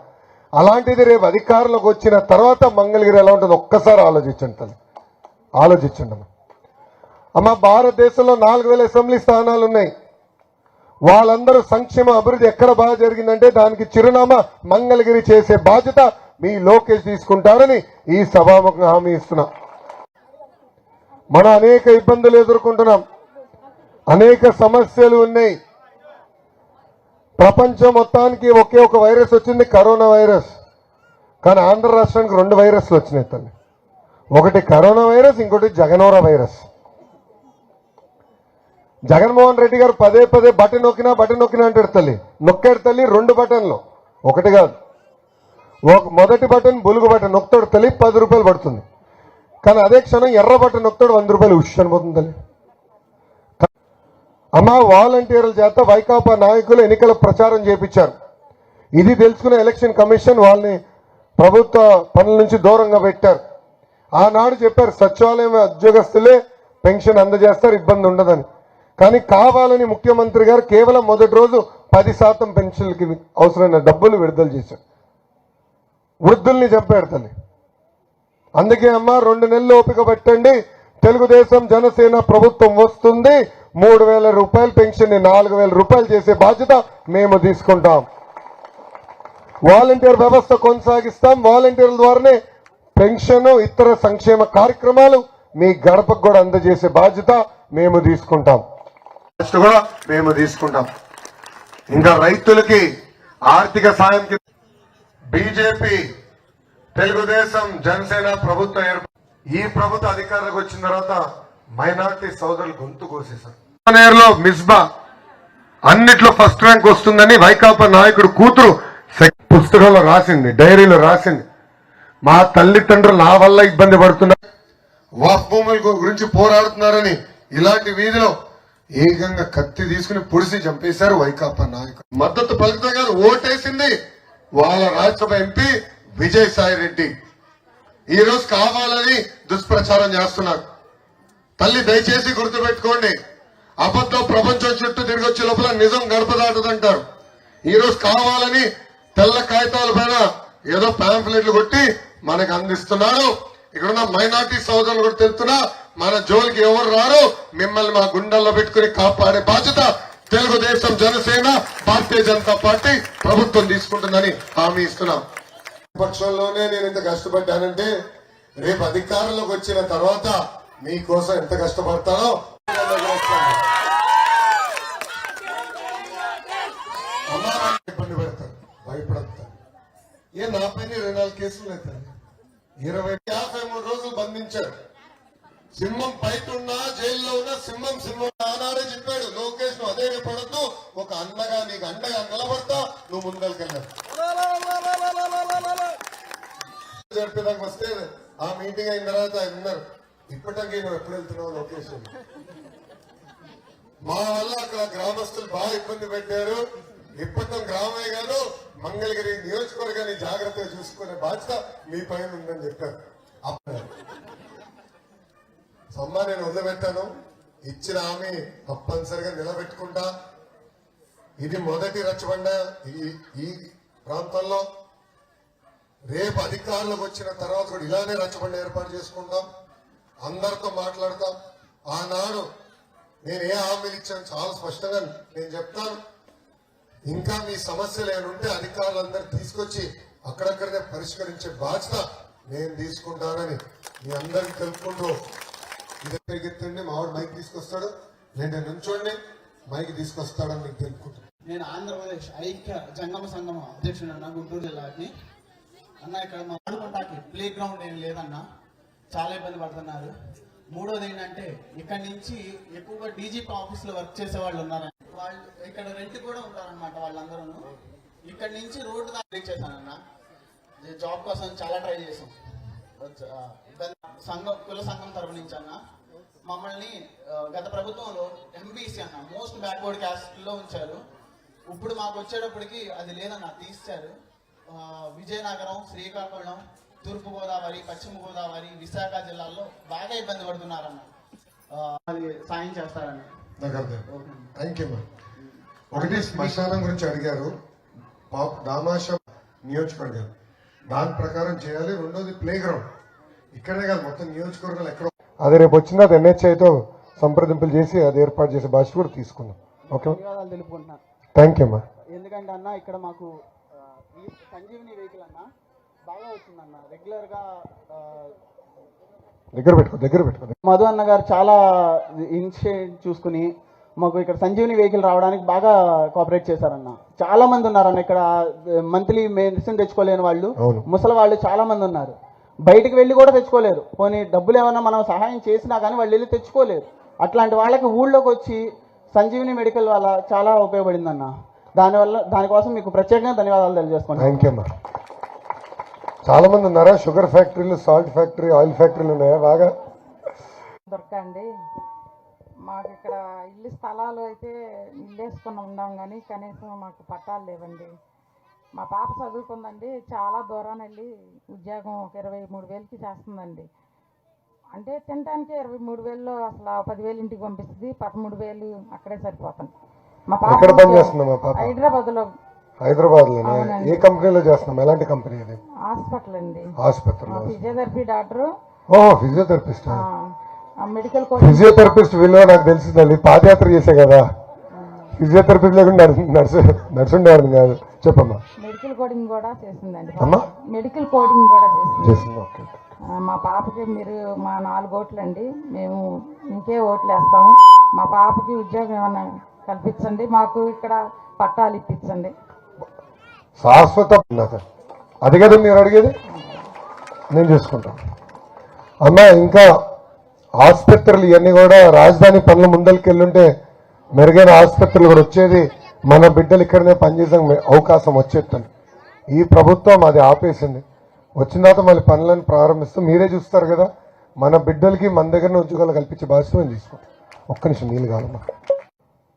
అలాంటిది రేపు అధికారంలోకి వచ్చిన తర్వాత మంగళగిరి ఎలా ఉంటుంది ఒక్కసారి ఆలోచించండి తల్లి, ఆలోచించండి అమ్మా. అమ్మా, భారతదేశంలో 4000 అసెంబ్లీ స్థానాలు ఉన్నాయి. వాళ్ళందరూ సంక్షేమ అభివృద్ధి ఎక్కడ బాగా జరిగిందంటే దానికి చిరునామా మంగళగిరి చేసే బాధ్యత మీ లోకేష్ తీసుకుంటారని ఈ సభాముఖంగా హామీ ఇస్తున్నా. మనం అనేక ఇబ్బందులు ఎదుర్కొంటున్నాం, అనేక సమస్యలు ఉన్నాయి. ప్రపంచం మొత్తానికి ఒకే ఒక వైరస్ వచ్చింది, కరోనా వైరస్. కానీ ఆంధ్ర రాష్ట్రానికి 2 వైరస్లు వచ్చినాయి తల్లి. ఒకటి కరోనా వైరస్, ఇంకోటి జగనోర వైరస్. జగన్మోహన్ రెడ్డి గారు పదే పదే బటన్ నొక్కినా అంటాడు తల్లి. నొక్కాడు తల్లి 2 బటన్లు, ఒకటి కాదు. మొదటి బటన్ బులుగు బటన్ నొక్కుతాడు తల్లి, 10 రూపాయలు పడుతుంది. కానీ అదే క్షణం ఎర్ర బటన్ నొక్కుతాడు, 100 రూపాయలు ఉష్ అనిపోతుంది తల్లి. అమ్మా, వాలంటీర్ల చేత వైకాపా నాయకులు ఎన్నికల ప్రచారం చేపించారు. ఇది తెలుసుకున్న ఎలక్షన్ కమిషన్ వాళ్ళని ప్రభుత్వ పనుల నుంచి దూరంగా పెట్టారు. ఆనాడు చెప్పారు సచివాలయం ఉద్యోగస్తులే పెన్షన్ అందజేస్తారు, ఇబ్బంది ఉండదని. కానీ కావాలని ముఖ్యమంత్రి గారు కేవలం మొదటి రోజు 10% పెన్షన్లకి అవసరమైన డబ్బులు విడుదల చేశారు. వృద్ధుల్ని చంపారు తల్లి. అందుకే అమ్మా, 2 నెలలు ఓపిక పట్టండి. తెలుగుదేశం జనసేన ప్రభుత్వం వస్తుంది. 3000 రూపాయల పెన్షన్ ని 4000 రూపాయలు చేసే బాధ్యత మేము తీసుకుంటాం. వాలంటీర్ వ్యవస్థ కొనసాగిస్తాం. వాలంటీర్ల ద్వారానే పెన్షన్, ఇతర సంక్షేమ కార్యక్రమాలు మీ గడపకు కూడా అందజేసే బాధ్యత మేము తీసుకుంటాం. ఇంకా రైతులకి ఆర్థిక సాయం బీజేపీ, తెలుగుదేశం, జనసేన ప్రభుత్వం ఈ ప్రభుత్వ అధికారంలోకి వచ్చిన తర్వాత మైనార్టీ సోదరులు గొంతు కోసేశారు. మిస్బా అన్నిట్లో ఫస్ట్ ర్యాంక్ వస్తుందని వైకాపా నాయకుడు కూతురు పుస్తకంలో రాసింది, డైరీలో రాసింది. మా తల్లిదండ్రులు నా వల్ల ఇబ్బంది పడుతున్నారు, వాక్ భూముల గురించి పోరాడుతున్నారని ఇలాంటి వీధిలో ఏకంగా కత్తి తీసుకుని పొడిసి చంపేశారు వైకాపా నాయకుడు. మద్దతు పలుకుతా గారు ఓటేసింది వాళ్ళ రాజ్యసభ ఎంపీ విజయసాయి రెడ్డి. ఈ రోజు కావాలని దుష్ప్రచారం చేస్తున్నారు. తల్లి, దయచేసి గుర్తుపెట్టుకోండి, అబద్ధం ప్రపంచం చుట్టూ తిరిగి వచ్చే లోపల నిజం గడప దాటుదంటారు. ఈ రోజు కావాలని తెల్ల కాగితాల పైన ఏదో పాంఫ్లెట్లు కొట్టి మనకు అందిస్తున్నారు. ఇక్కడున్న మైనార్టీ సోదరులు కూడా తెలుస్తున్నా, మన జోలికి ఎవరు రారు, మిమ్మల్ని మా గుండెల్లో పెట్టుకుని కాపాడే బాధ్యత తెలుగుదేశం, జనసేన, భారతీయ జనతా పార్టీ ప్రభుత్వం తీసుకుంటుందని హామీ ఇస్తున్నాం. పక్షంలోనే నేను ఇంత కష్టపడ్డానంటే రేపు అధికారంలోకి వచ్చిన తర్వాత మీకోసం ఎంత కష్టపడతానో ఇబ్బంది పెడతారు, భయపడతారు. నా పైన 24 కేసులు అవుతాయి. 53 రోజులు బంధించారు. సింహం బయట ఉన్నా, జైల్లో ఉన్నా సింహం ఆనాడే చెప్పాడు లోకేష్, నువ్వు అదే పడద్దు, ఒక అన్నగా నీకు అండగా నిలబడతా, నువ్వు ముందరికెళ్ళావు. జరిపేదానికి వస్తే ఆ మీటింగ్ అయిన తర్వాత ఆయన ఉన్నారు, ఇప్పటికీ నువ్వు ఎప్పుడు వెళ్తున్నావు లోకేష్? మా వల్ల అక్కడ గ్రామస్తులు బాగా ఇబ్బంది పెట్టారు. ఇప్పటి గ్రామయ్య గారు మంగళగిరి నియోజకవర్గాన్ని జాగ్రత్తగా చూసుకునే బాధ్యత మీ పైన ఉందని చెప్పారు. సమ్మా నేను వదిలిపెట్టాను, ఇచ్చిన హామీ తప్పనిసరిగా నిలబెట్టుకుంటా. ఇది మొదటి రచ్చబండ ఈ ప్రాంతంలో. రేపు అధికారులకు వచ్చిన తర్వాత కూడా ఇలానే రచ్చబండ ఏర్పాటు చేసుకుంటాం, అందరితో మాట్లాడతాం. ఆనాడు నేను ఏ హామీలు ఇచ్చాను చాలా స్పష్టంగా నేను చెప్తాను. ఇంకా మీ సమస్యలు ఏమైనా అధికారులందరూ తీసుకొచ్చి అక్కడక్కడనే పరిష్కరించే బాధ్యత నేను తీసుకుంటానని మీ అందరికి తెలుపుకుంటూ ఇది పెరిగెత్తండి. మావాడు మైక్ తీసుకొస్తాడు, నేను నుంచోండి, మైక్ తీసుకొస్తాడని మీకు తెలుపుకుంటాను. నేను ఆంధ్రప్రదేశ్ ఐక్య జంగమ సంఘం అధ్యక్షుడు అన్న, గుంటూరు జిల్లాకి. అన్న, ఇక్కడ మా ఆడుకుంటాకి ప్లే గ్రౌండ్ ఏం లేదన్నా, చాలా ఇబ్బంది పడుతున్నారు. మూడోది ఏంటంటే ఇక్కడ నుంచి ఎక్కువగా డీజీపీ ఆఫీస్ లో వర్క్ చేసే వాళ్ళు ఉన్నారు. వాళ్ళు ఇక్కడ రెంట్ కూడా ఉంటారనమాట. వాళ్ళందరూ ఇక్కడ నుంచి రోడ్డు దాకా చేశానన్న. జాబ్ కోసం చాలా ట్రై చేసాం. సంఘం కుల సంఘం తరపు నుంచి అన్న మమ్మల్ని గత ప్రభుత్వంలో ఎంబీసీ అన్న మోస్ట్ బ్యాక్వర్డ్ క్యాస్ట్ లో ఉంచారు. ఇప్పుడు మాకు వచ్చేటప్పటికి అది లేదన్న, తీశారు. విజయనగరం, శ్రీకాకుళం, తూర్పు గోదావరి, పశ్చిమ గోదావరి, విశాఖ జిల్లాల్లో బాగా ఇబ్బంది పడుతున్నారన్న. అది సాయం చేస్తారని. Thank you. ఒకటి శ్మశానం గురించి అడిగారు, దామాష నియోజకవర్గం దాని ప్రకారం చేయాలి. రెండోది ప్లే గ్రౌండ్ ఇక్కడే కాదు మొత్తం నియోజకవర్గాలు ఎక్కడ. అది రేపు వచ్చిన NHIతో సంప్రదింపులు చేసి అది ఏర్పాటు చేసే బాధ్యత కూడా తీసుకున్నాం. ఓకే, ధన్యవాదాలు తెలుపుకుంటున్నాను. థ్యాంక్ యూ అమ్మా. ఎందుకంటే అన్న ఇక్కడ మాకు సంజీవిని వెహికల్ అన్న బాగా వచ్చిందన్న. రెగ్యులర్ గా దగ్గర పెట్టుకో. మధు అన్న గారు చాలా ఇనిషియేటివ్ చూసుకుని మాకు ఇక్కడ సంజీవిని వెహికల్ రావడానికి బాగా కోఆపరేట్ చేశారన్న. చాలా మంది ఉన్నారన్న ఇక్కడ మంత్లీ మెడిసిన్ తెచ్చుకోలేని వాళ్ళు, ముసలి వాళ్ళు చాలా మంది ఉన్నారు. బయటికి వెళ్ళి కూడా తెచ్చుకోలేరు. పోనీ డబ్బులు ఏమన్నా మనం సహాయం చేసినా కానీ వాళ్ళు వెళ్ళి తెచ్చుకోలేరు. అట్లాంటి వాళ్ళకి ఊళ్ళోకి వచ్చి సంజీవిని మెడికల్ వల్ల చాలా ఉపయోగపడిందన్న. దానికోసం మీకు ప్రత్యేకంగా ధన్యవాదాలు తెలియజేసుకుంటాను. థ్యాంక్ యూ అమ్మా. చాలా మంది ఉన్నారా? షుగర్ ఫ్యాక్టరీలు, సాల్ట్ ఫ్యాక్టరీ, ఆయిల్ ఫ్యాక్టరీలు ఉన్నాయా? బాగా దొరకండి. మాకు ఇక్కడ ఇల్లు స్థలాలు అయితే ఇల్లు వేసుకుని ఉన్నాం కానీ కనీసం మాకు పట్టాలు లేవండి. మా పాప చదువుకుందండి, చాలా దూరం వెళ్ళి ఉద్యోగం ఒక 23,000కి చేస్తుందండి. అంటే తినడానికి 23,000లో అసలు 10,000 ఇంటికి పంపిస్తుంది, 13,000 అక్కడే సరిపోతుంది. మా పాప ఎక్కడ పని చేస్తుందా? మా పాప హైదరాబాద్లో. హైదరాబాద్లోనే ఏ కంపెనీలో చేస్తున్నాం? ఎలాంటి కంపెనీ అది? హాస్పిటల్ అండి. Hospital physiotherapy doctor. ఓహో, ఫిజియోథెరపిస్ట్. మెడికల్ ఫిజియోథెరపిస్ట్ వీళ్ళు నాకు తెలిసిందండి, పాదయాత్ర చేసే కదా. ఫిజియోథెరపిస్ట్ లేకుండా నడుచుండేవాడిని కాదు. చెప్పమ్మా. మెడికల్ కోడింగ్ కూడా చేసిందండి. అమ్మా మెడికల్ కోడింగ్ కూడా చేసింది. ఓకే. మా పాపకి మీరు మా 4 ఓట్లు అండి, మేము ఇంకే ఓట్లు వేస్తాము. మా పాపకి ఉద్యోగం ఏమన్నా కల్పించండి, మాకు ఇక్కడ పట్టాలు ఇప్పించండి. శాశ్వత అది కదా మీరు అడిగేది, నేను చూసుకుంటాను. అమ్మా ఇంకా ఆసుపత్రులు ఇవన్నీ కూడా రాజధాని పనులు ముందరికి వెళ్ళుంటే మెరుగైన ఆసుపత్రులు కూడా వచ్చేది, మన బిడ్డలు ఇక్కడనే పనిచేసే అవకాశం వచ్చేటండి. ఈ ప్రభుత్వం అది ఆపేసింది. వచ్చిన తర్వాత మళ్ళీ పనులను ప్రారంభిస్తూ మీరే చూస్తారు కదా. మన బిడ్డలకి మన దగ్గరనే ఉద్యోగాలు కల్పించే బాధ్యత మేము తీసుకుంటాం. ఒక్క నిమిషం నీళ్ళు కావాలమ్మా.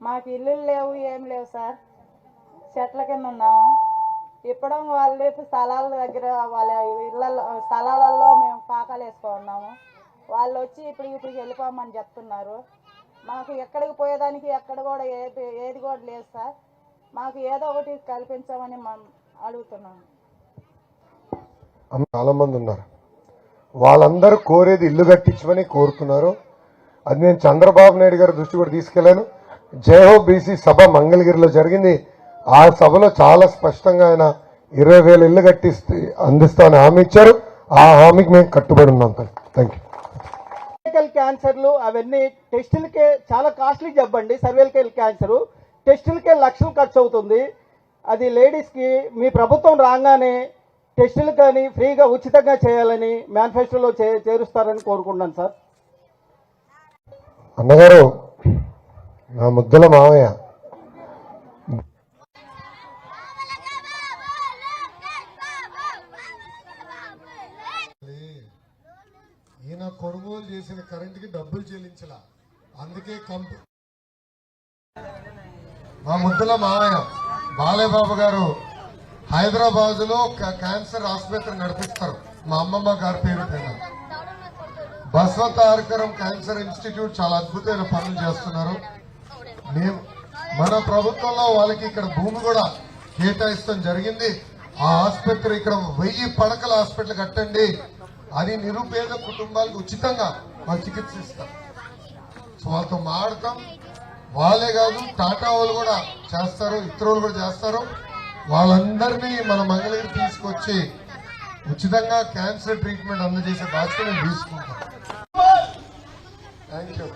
మాకు ఇల్లు లేవు, ఏం లేవు సార్. చెట్ల కింద ఉన్నాము. ఇప్పుడు వాళ్ళ స్థలాల దగ్గర వాళ్ళ ఇళ్ళల్లో స్థలాలలో మేము పాకాలు వేసుకున్నాము. వాళ్ళు వచ్చి ఇప్పుడు వెళ్ళిపోమని చెప్తున్నారు. మాకు ఎక్కడికి పోయేదానికి ఎక్కడ కూడా ఏది కూడా లేదు సార్. మాకు ఏదో ఒకటి కల్పించమని అడుగుతున్నాము. చాలా మంది ఉన్నారు, వాళ్ళందరూ కోరేది ఇల్లు కట్టించమని కోరుతున్నారు. అది నేను చంద్రబాబు నాయుడు గారి దృష్టి కూడా తీసుకెళ్లాను. జయహో బీసీ సభ మంగళగిరిలో జరిగింది. ఆ సభలో చాలా స్పష్టంగా ఆయన 20,000 ఇల్లు కట్టిస్తే అందిస్తామని హామీ ఇచ్చారు. ఆ హామీకి మేము కట్టుబడి ఉన్నాం. Thank you. క్యాన్సర్లు అవన్నీ టెస్టులకే చాలా కాస్ట్లీ జబ్బండి. సర్వైకల్ క్యాన్సర్ టెస్టులకే లక్షలు ఖర్చు అవుతుంది. అది లేడీస్కి మీ ప్రభుత్వం రాగానే టెస్టులు కానీ ఫ్రీగా ఉచితంగా చేయాలని మేనిఫెస్టోలో చేరుస్తారని కోరుకుంటున్నాను సార్. అన్నగారు, నా ముద్దల మావయ్య ఈయన కొనుగోలు చేసిన కరెంటుకి డబ్బులు చెల్లించలా, అందుకే మా ముద్దల మావయ్య బాలయ్యబాబు గారు హైదరాబాద్ లో క్యాన్సర్ ఆసుపత్రి నడిపిస్తారు. మా అమ్మమ్మ గారి పేరు పైన బసవతారకరం క్యాన్సర్ ఇన్స్టిట్యూట్ చాలా అద్భుతమైన పనులు చేస్తున్నారు. మేము మన ప్రభుత్వంలో వాళ్ళకి ఇక్కడ భూమి కూడా కేటాయిస్తాం జరిగింది. ఆ ఆసుపత్రి ఇక్కడ 1000 పడకల హాస్పిటల్ కట్టండి, అది నిరుపేద కుటుంబాలకు ఉచితంగా వాళ్ళు చికిత్స ఇస్తాం. సో వాళ్ళతో మాడతాం. వాళ్ళే కాదు, టాటా వాళ్ళు కూడా చేస్తారు, ఇతరులు కూడా చేస్తారు. వాళ్ళందరినీ మన మంగళగిరి తీసుకొచ్చి ఉచితంగా క్యాన్సర్ ట్రీట్మెంట్ అందజేసే బాధ్యత మేము తీసుకుంటాం. Thank you.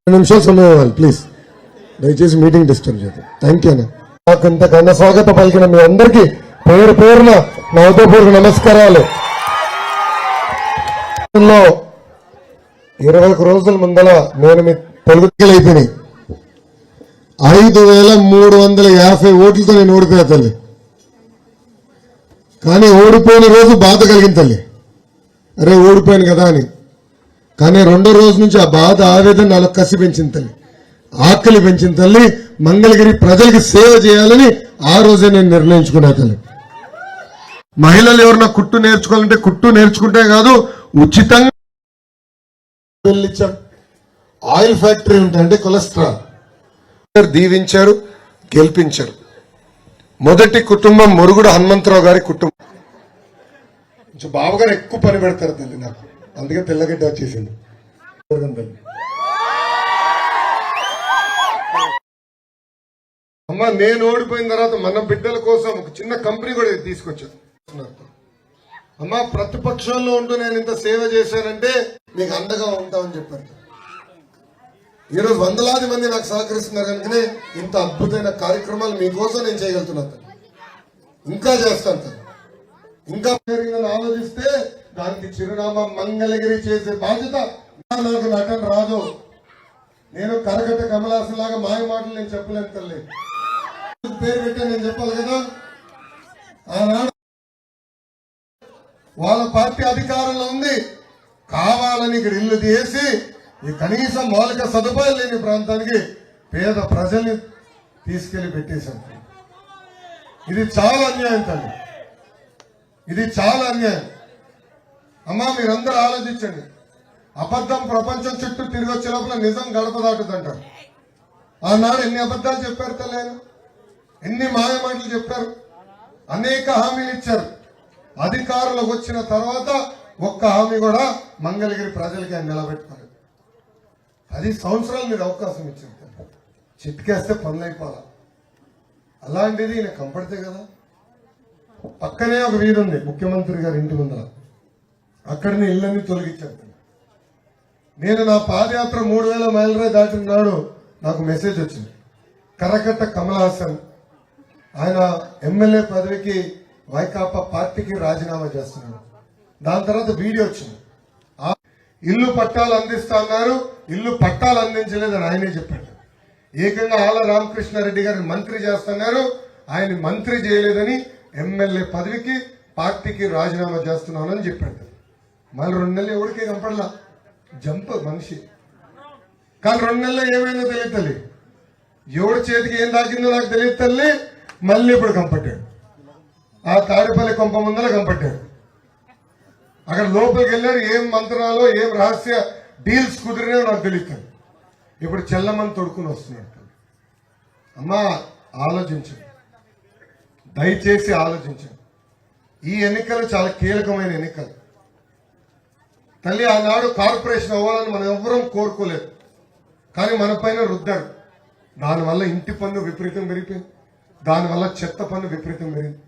2 నిమిషాలు సమయం ఇవ్వాలి ప్లీజ్. దయచేసి మీటింగ్ డిస్టర్బ్ చేద్దాం. థ్యాంక్ యూ అన్న. నాకు ఇంతకన్నా స్వాగతం పలికిన మీ అందరికీ పేరు పేరున నా ఉదయపూర్వక నమస్కారాలు. 21 రోజుల ముందల నేను మీ తెలుగు అయిపోయినాయి 5350 ఓట్లతో నేను ఓడిపోయా తల్లి. కానీ ఓడిపోయిన రోజు బాధ కలిగింది తల్లి, అరే ఓడిపోయాను కదా అని. కానీ రెండో రోజు నుంచి ఆ బాధ ఆవేదన నాలో కసి పెంచింది తల్లి, ఆకలి పెంచింది తల్లి. మంగళగిరి ప్రజలకి సేవ చేయాలని ఆ రోజే నేను నిర్ణయించుకున్నా తల్లి. మహిళలు ఎవరన్నా కుట్టు నేర్చుకోవాలంటే కుట్టు నేర్చుకుంటే కాదు, ఉచితంగా ఇచ్చాం. ఆయిల్ ఫ్యాక్టరీ ఉంటాయంటే కొలెస్ట్రాల్ దీవించారు, గెలిపించారు. మొదటి కుటుంబం మురుగుడు హనుమంతరావు గారి కుటుంబం. కొంచెం బావగారు ఎక్కువ పని పెడతారు తల్లి నాకు, అందుకే తెల్లగడ్డ వచ్చేసింది. అమ్మ నేను ఓడిపోయిన తర్వాత మన బిడ్డల కోసం ఒక చిన్న కంపెనీ కూడా తీసుకొచ్చాను. అమ్మ ప్రతిపక్షంలో ఉంటూ నేను ఇంత సేవ చేశానంటే మీకు అండగా ఉంటామని చెప్పారు. ఈరోజు వందలాది మంది నాకు సహకరిస్తున్నారు కనుకనే ఇంత అద్భుతమైన కార్యక్రమాలు మీకోసం నేను చేయగలుగుతున్నాను. ఇంకా చేస్తాను సార్, ఇంకా జరిగిందని ఆలోచిస్తే దానికి చిరునామా మంగళగిరి చేసే బాధ్యత. నాకు నటన రాదు, నేను కరగట్ట కమలాసన్ లాగా మాయ మాటలు నేను చెప్పలేను తల్లి. పేరు పెట్టే నేను చెప్పాలి కదా. ఆనాడు వాళ్ళ పార్టీ అధికారంలో ఉంది, కావాలని ఇక్కడ ఇల్లు తీసి ఈ కనీసం మౌలిక సదుపాయాలు లేని ప్రాంతానికి పేద ప్రజల్ని తీసుకెళ్లి పెట్టేశాం. ఇది చాలా అన్యాయం తల్లి, ఇది చాలా అన్యాయం. అమ్మా మీరందరూ ఆలోచించండి. అబద్ధం ప్రపంచం చుట్టూ తిరిగి వచ్చే లోపల నిజం గడప దాటుదంటారు. ఆనాడు ఎన్ని అబద్ధాలు చెప్పారు తల్లి, ఎన్ని మాయమాటలు చెప్పారు, అనేక హామీలు ఇచ్చారు. అధికారంలోకి వచ్చిన తర్వాత ఒక్క హామీ కూడా మంగళగిరి ప్రజలకి ఆయన నిలబెట్టుకోలేదు. 10 సంవత్సరాలు మీరు అవకాశం ఇచ్చారు, చిట్కేస్తే పనులు అయిపోవాలా. అలాంటిది ఈయన కంపడితే కదా. పక్కనే ఒక వీధి ఉంది ముఖ్యమంత్రి గారి ఇంటి ముందర, అక్కడిని ఇళ్ళన్నీ తొలగించారు. నేను నా పాదయాత్ర 3000 మైళ్ళ దాటిన నాడు నాకు మెసేజ్ వచ్చింది. కరకట్ట కమల్ హాసన్ ఆయన ఎమ్మెల్యే పదవికి వైకాపా పార్టీకి రాజీనామా చేస్తున్నాడు. దాని తర్వాత వీడియో వచ్చింది. ఇల్లు పట్టాలు అందిస్తా అన్నారు, ఇల్లు పట్టాలు అందించలేదని ఆయనే చెప్పాడు. ఏకంగా ఆల రామకృష్ణారెడ్డి గారిని మంత్రి చేస్తున్నారు, ఆయన మంత్రి చేయలేదని ఎమ్మెల్యే పదవికి పార్టీకి రాజీనామా చేస్తున్నానని చెప్పాడు. మళ్ళీ 2 నెలలు ఎవరికి కంపడలా, జంప్ మనిషి. కానీ 2 నెలల్లో ఏమైందో తెలియదు తల్లి, ఎవరి చేతికి ఏం తాకిందో నాకు తెలియదు తల్లి. మళ్ళీ ఇప్పుడు కంపట్టాడు, ఆ తాడేపల్లి కొంప ముందర కంపట్టాడు. అక్కడ లోపలికి వెళ్ళారు, ఏం మంత్రాలో ఏం రహస్య డీల్స్ కుదిరినాయో నాకు తెలియదు. ఇప్పుడు చెల్లమని తొడుకుని వస్తున్నాడు. అమ్మా ఆలోచించండి, దయచేసి ఆలోచించండి. ఈ ఎన్నికలు చాలా కీలకమైన ఎన్నికలు తల్లి. ఆనాడు కార్పొరేషన్ అవ్వాలని మనం ఎవ్వరం కోరుకోలేదు, కానీ మన పైన రుద్దాడు. దానివల్ల ఇంటి పన్ను విపరీతం పెరిగిపోయింది, దానివల్ల చెత్త పన్ను విపరీతం పెరిగింది.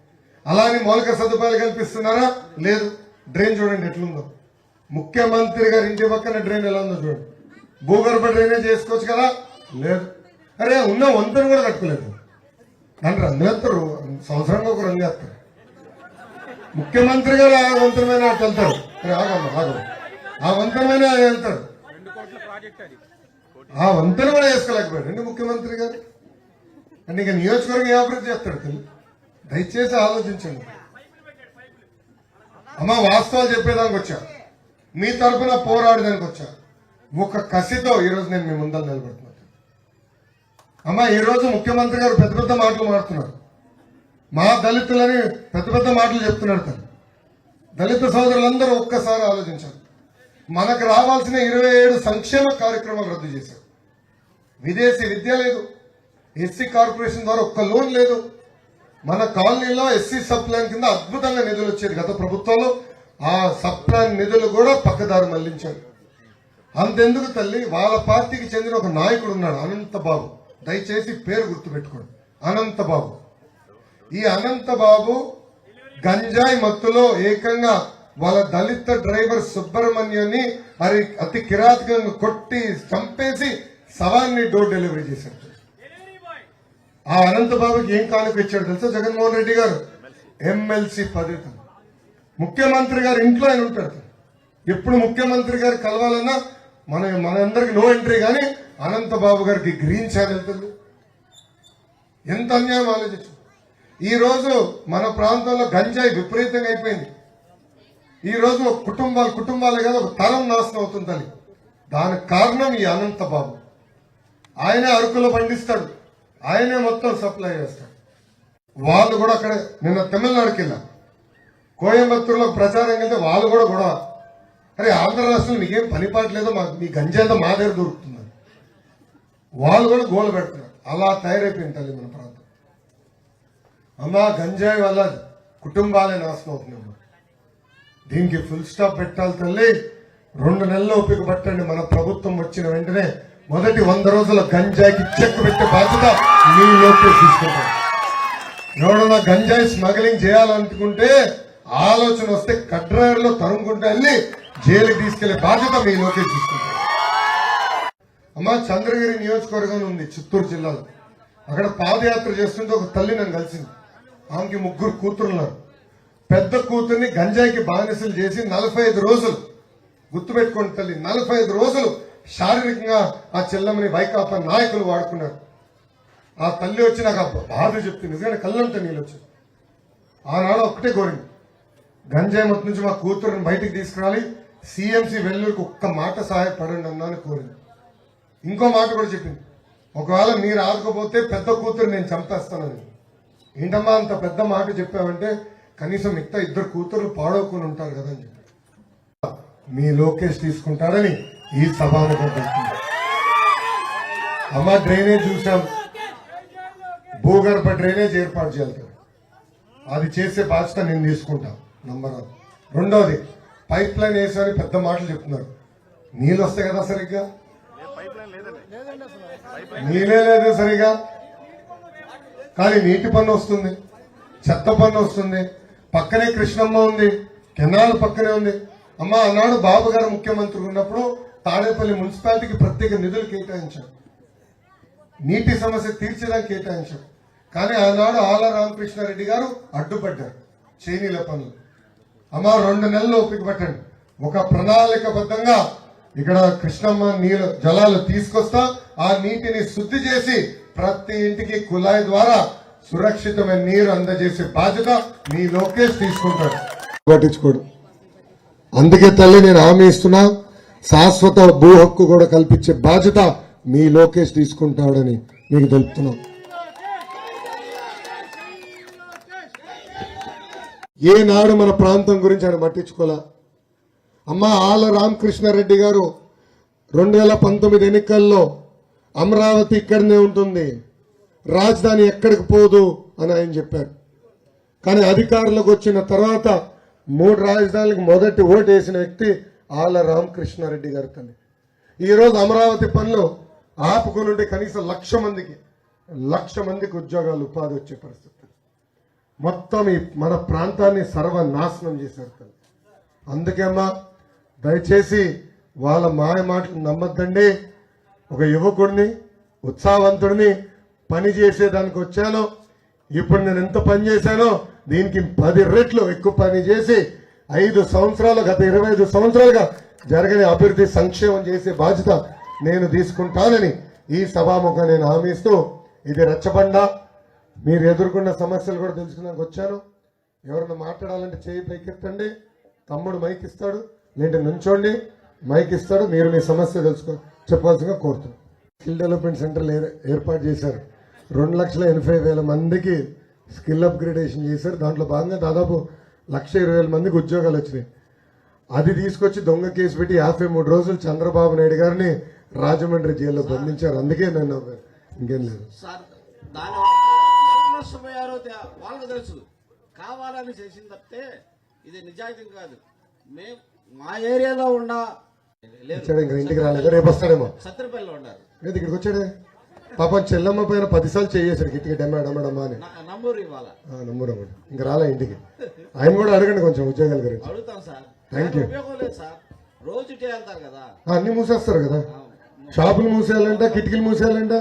అలానే మౌలిక సదుపాయాలు కల్పిస్తున్నారా? లేదు. డ్రైన్ చూడండి ఎట్లుందో, ముఖ్యమంత్రి గారి ఇంటి పక్కన డ్రైన్ ఎలా ఉందో చూడండి. భూగర్భ డ్రైనేజ్ చేసుకోవచ్చు కదా, లేదు. అరే ఉన్న వంతెన కూడా కట్టుకోలేదు, దాన్ని రంగేస్తారు, సంవత్సరంగా ఒక రంగేస్తారు. ముఖ్యమంత్రి గారు ఆ వంతెన మీద వెళ్తారు, ఆగమ్మ ఆ వంతెన మీద వెళ్తాడు, ఆ వంతెన కూడా వేసుకోలేకపోయాడు అండి ముఖ్యమంత్రి గారు. అంటే ఇక నియోజకవర్గం ఏ అభివృద్ధి చేస్తాడు తెలియదు. దయచేసి ఆలోచించండి. అమ్మ వాస్తవాలు చెప్పేదానికి వచ్చా, మీ తరఫున పోరాడడానికి వచ్చా. ఒక కసితో ఈరోజు నేను మీ ముందర నిలబడుతున్నాను. అమ్మ ఈరోజు ముఖ్యమంత్రి గారు పెద్ద పెద్ద మాటలు మాడుతున్నారు, మా దళితులని పెద్ద పెద్ద మాటలు చెప్తున్నారు. తను దళిత సోదరులందరూ ఒక్కసారి ఆలోచించారు. మనకు రావాల్సిన 27 సంక్షేమ కార్యక్రమాలు రద్దు చేశారు. విదేశీ విద్య లేదు, ఎస్సీ కార్పొరేషన్ ద్వారా ఒక్క లోన్ లేదు. మన కాలనీలో ఎస్సీ సబ్ ప్లాన్ కింద అద్భుతంగా నిధులు వచ్చేది గత ప్రభుత్వంలో, ఆ సబ్ ప్లాన్ నిధులు కూడా పక్కదారి మళ్లించారు. అంతెందుకు తల్లి, వాళ్ళ పార్టీకి చెందిన ఒక నాయకుడు ఉన్నాడు అనంతబాబు, దయచేసి పేరు గుర్తుపెట్టుకోండి, అనంతబాబు. ఈ అనంతబాబు గంజాయి మత్తులో ఏకంగా వాళ్ళ దళిత డ్రైవర్ సుబ్రహ్మణ్యాన్ని అతి కిరాతకంగా కొట్టి చంపేసి సవాల్ని డోర్ డెలివరీ చేశాడు. ఆ అనంతబాబుకి ఏం కానుక ఇచ్చాడు తెలుసా జగన్మోహన్ రెడ్డి గారు? ఎమ్మెల్సీ పదవి. ముఖ్యమంత్రి గారు ఇంట్లో ఆయన ఉంటాడు. ఎప్పుడు ముఖ్యమంత్రి గారు కలవాలన్నా మనందరికి నో ఎంట్రీ, కానీ అనంతబాబు గారికి గ్రీన్ ఛానల్ వెళ్తుంది. ఎంత అన్యాయం ఆలోచించు. ఈ రోజు మన ప్రాంతంలో గంజాయి విపరీతంగా అయిపోయింది. ఈ రోజు ఒక కుటుంబాలే కాదు, ఒక తరం నాశనం అవుతుంది. దానికి కారణం ఈ అనంతబాబు. ఆయనే అరకులో పండిస్తాడు, ఆయనే మొత్తం సప్లై చేస్తాడు. వాళ్ళు కూడా అక్కడ నిన్న తమిళనాడుకి వెళ్ళా, కోయంబత్తూరులో ప్రచారం వెళ్తే వాళ్ళు కూడా గొడవ. అరే ఆంధ్ర రాష్ట్రంలో నీకేం పనిపాట్లేదో, మీ గంజాయితో మా దగ్గర దొరుకుతుంది. వాళ్ళు కూడా గోలు పెడుతున్నారు. అలా తయారైపోయింది తల్లి మన ప్రాంతం. అమ్మా గంజాయి వల్ల కుటుంబాలే నాశనం అవుతున్నాయి. దీనికి ఫుల్ స్టాప్ పెట్టాలి తల్లి. 2 నెలలు ఓపిక పట్టండి. మన ప్రభుత్వం వచ్చిన వెంటనే మొదటి 100 రోజుల గంజాయికి చెక్ పెట్టే బాధ్యత మీ లోకేష్ తీసుకుంటారు. ఎవడన్నా గంజాయి స్మగ్లింగ్ చేయాలనుకుంటే ఆలోచన వస్తే కడ్రాయర్లో తరుముకుంటే వెళ్ళి జైలుకి తీసుకెళ్లే బాధ్యత మీ లోకేష్ తీసుకుంటారు. అమ్మా చంద్రగిరి నియోజకవర్గం ఉంది చిత్తూరు జిల్లాలో. అక్కడ పాదయాత్ర చేస్తుంటే ఒక తల్లి నన్ను కలిసింది. ఆమెకి 3 కూతురున్నారు. పెద్ద కూతుర్ని గంజాయికి బానిసలు చేసి 45 రోజులు, గుర్తుపెట్టుకోండి తల్లి, 45 రోజులు శారీరకంగా ఆ చెల్లమ్మని వైకాపా నాయకులు వాడుకున్నారు. ఆ తల్లి వచ్చి నాకు బాధ చెప్తుంది. నిజంగా కళ్ళంటే నీళ్ళు వచ్చి ఆనాడు ఒక్కటే కోరింది, గంజాయి మొత్తం నుంచి మా కూతురుని బయటికి తీసుకురాలి, సిఎంసి వెల్లూరుకి ఒక్క మాట సహాయపడండి అన్నాను కోరింది. ఇంకో మాట కూడా చెప్పింది, ఒకవేళ మీరు ఆదుకోపోతే పెద్ద కూతురు నేను చంపేస్తానని. ఏంటమ్మా అంత పెద్ద మాట చెప్పావంటే, కనీసం మిగతా 2 కూతుర్లు పాడవకుండా ఉంటారు కదా అని చెప్పి మీ లోకేష్ తీసుకుంటాడని ఈ సభాముఖం పెడుతుంది. అమ్మ డ్రైనేజ్ చూసాం, భూగర్భ డ్రైనేజ్ ఏర్పాటు చేయాలి. అది చేసే బాధ్యత నేను తీసుకుంటా. నంబర్ 1. రెండవది పైప్ లైన్ వేసామని పెద్ద మాటలు చెప్తున్నారు. నీళ్ళు వస్తాయి కదా సరిగ్గా? నీళ్ళే లేదు సరిగా. కానీ నీటి పన్ను వస్తుంది, చెత్త పన్ను వస్తుంది. పక్కనే కృష్ణమ్మ ఉంది, కెనాల్ పక్కనే ఉంది. అమ్మ ఆనాడు బాబు గారు ముఖ్యమంత్రి ఉన్నప్పుడు తాడేపల్లి మున్సిపాలిటీకి ప్రత్యేక నిధులు కేటాయించారు, నీటి సమస్య తీర్చడానికి కేటాయించారు. కానీ ఆనాడు ఆల రామకృష్ణారెడ్డి గారు అడ్డుపడ్డారు చేనీల పనులు. అమ్మ 2 నెలలు ఓపిక పట్టండి. ఒక ప్రణాళికబద్ధంగా ఇక్కడ కృష్ణమ్మ నీళ్ళు జలాలు తీసుకొస్తా, ఆ నీటిని శుద్ధి చేసి ప్రతి ఇంటికి కుళాయి ద్వారా సురక్షితమైన నీరు అందజేసే బాధ్యత మీ లోకేష్ తీసుకుంటాడు. పట్టించుకోడు. అందుకే తల్లి నేను హామీ ఇస్తున్నా, శాశ్వత భూ హక్కు కూడా కల్పించే బాధ్యత మీ లోకేష్ తీసుకుంటాడని మీకు తెలుపుతున్నాం. ఏనాడు మన ప్రాంతం గురించి ఆయన పట్టించుకోలే. అమ్మ ఆల రామకృష్ణారెడ్డి గారు 2019 ఎన్నికల్లో అమరావతి ఇక్కడనే ఉంటుంది, రాజధాని ఎక్కడికి పోదు అని ఆయన చెప్పారు. కానీ అధికారంలోకి వచ్చిన తర్వాత 3 రాజధానులకు మొదటి ఓటు వేసిన వ్యక్తి ఆల రామకృష్ణారెడ్డి గారు. తల్లి ఈరోజు అమరావతి పనులు ఆపుకునుంటే కనీసం 1,00,000 మందికి ఉద్యోగాలు, ఉపాధి వచ్చే పరిస్థితి. మొత్తం ఈ మన ప్రాంతాన్ని సర్వనాశనం చేశారు తల్లి. అందుకేమ్మా దయచేసి వాళ్ళ మాయ మాటలు నమ్మద్దండి. ఒక యువకుడిని, ఉత్సాహవంతుడిని, పని చేసేదానికి వచ్చాను. ఇప్పుడు నేను ఎంత పని చేశానో దీనికి 10 రెట్లు ఎక్కువ పని చేసి 5 సంవత్సరాలు, గత 25 సంవత్సరాలుగా జరగని అభివృద్ధి సంక్షేమం చేసే బాధ్యత నేను తీసుకుంటానని ఈ సభాముఖంగా నేను హామీ ఇస్తూ, ఇది రచ్చబండ. మీరు ఎదుర్కొన్న సమస్యలు కూడా తెలుసుకున్నాక వచ్చాను. ఎవరైనా మాట్లాడాలంటే చేయి పైకెత్తండి, తమ్ముడు మైక్ ఇస్తాడు, లేదంటే నుంచోండి, మైక్ ఇస్తాడు. మీరు మీ సమస్య చెప్పాల్సిందిగా కోరుతున్నాను. స్కిల్ డెవలప్మెంట్ సెంటర్లు ఏర్పాటు చేశారు. 2,80,000 మందికి స్కిల్ అప్గ్రేడేషన్ చేశారు. దాంట్లో భాగంగా దాదాపు 1,20,000 మందికి ఉద్యోగాలు వచ్చినాయి. అది తీసుకొచ్చి దొంగ కేసు పెట్టి 53 రోజులు చంద్రబాబు నాయుడు గారిని రాజమండ్రి జైల్లో బంధించారు. అందుకే నేను ఇంకేం లేదు. వాళ్ళకి తెలుసు, కావాలని చేసింది తప్పితే ఇది నిజాయితీ కాదు. మేము మా ఏరియాలో ఉన్న ఇంటికి రాలేదు, రేపు వస్తాడేమో. సత్రపల్లిలో ఉన్నారు, లేదు ఇక్కడికి వచ్చాడే. పాపం చెల్లమ్మ పైన 10 సార్లు చేసాడు గిట్టిగా డమ్మడమ్మా అని. నంబర్ ఇవ్వాలా? నంబర్ అవ్వండి. ఇంకా రాలే ఇంటికి. ఆయన కూడా అడగండి కొంచెం ఉద్యోగాల గురించి. అడుగుతాం సార్. Thank you. ఉపయోగం లేదు సార్, రోజు అంటారు కదా, అన్ని మూసేస్తారు కదా. షాపులు మూసేయాలంట, కిటికీలు మూసేయాలంట.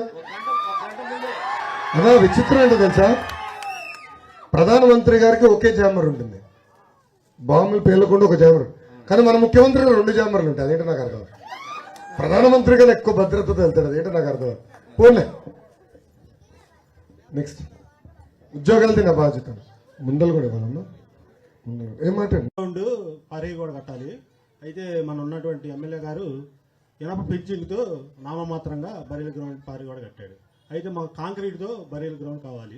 అదా విచిత్రం ఏంటో తెలుసా, ప్రధానమంత్రి గారికి ఒకే జామర్ ఉంటుంది, బాంబులు పేలకుండా ఒక జామర్. కానీ మన ముఖ్యమంత్రి 2 జామర్లు ఉంటాయి. అదేంటో నాకు అర్థం. ప్రధానమంత్రి గారు ఎక్కువ భద్రతతో వెళ్తాడు. అదేంటో నాకు అర్థం. పోలే. నెక్స్ట్ ఉద్యోగాలది నా బాధ్యత. ముందలు కూడా ఇవ్వాలమ్మా. ఏమాట పారీ కూడా కట్టాలి. అయితే మన ఉన్నటువంటి ఎమ్మెల్యే గారు ఇనప పెంచింగ్తో నామమాత్రంగా బరీల గ్రౌండ్ పారీ కూడా కట్టాడు. అయితే మాకు కాంక్రీట్తో బరీల గ్రౌండ్ కావాలి.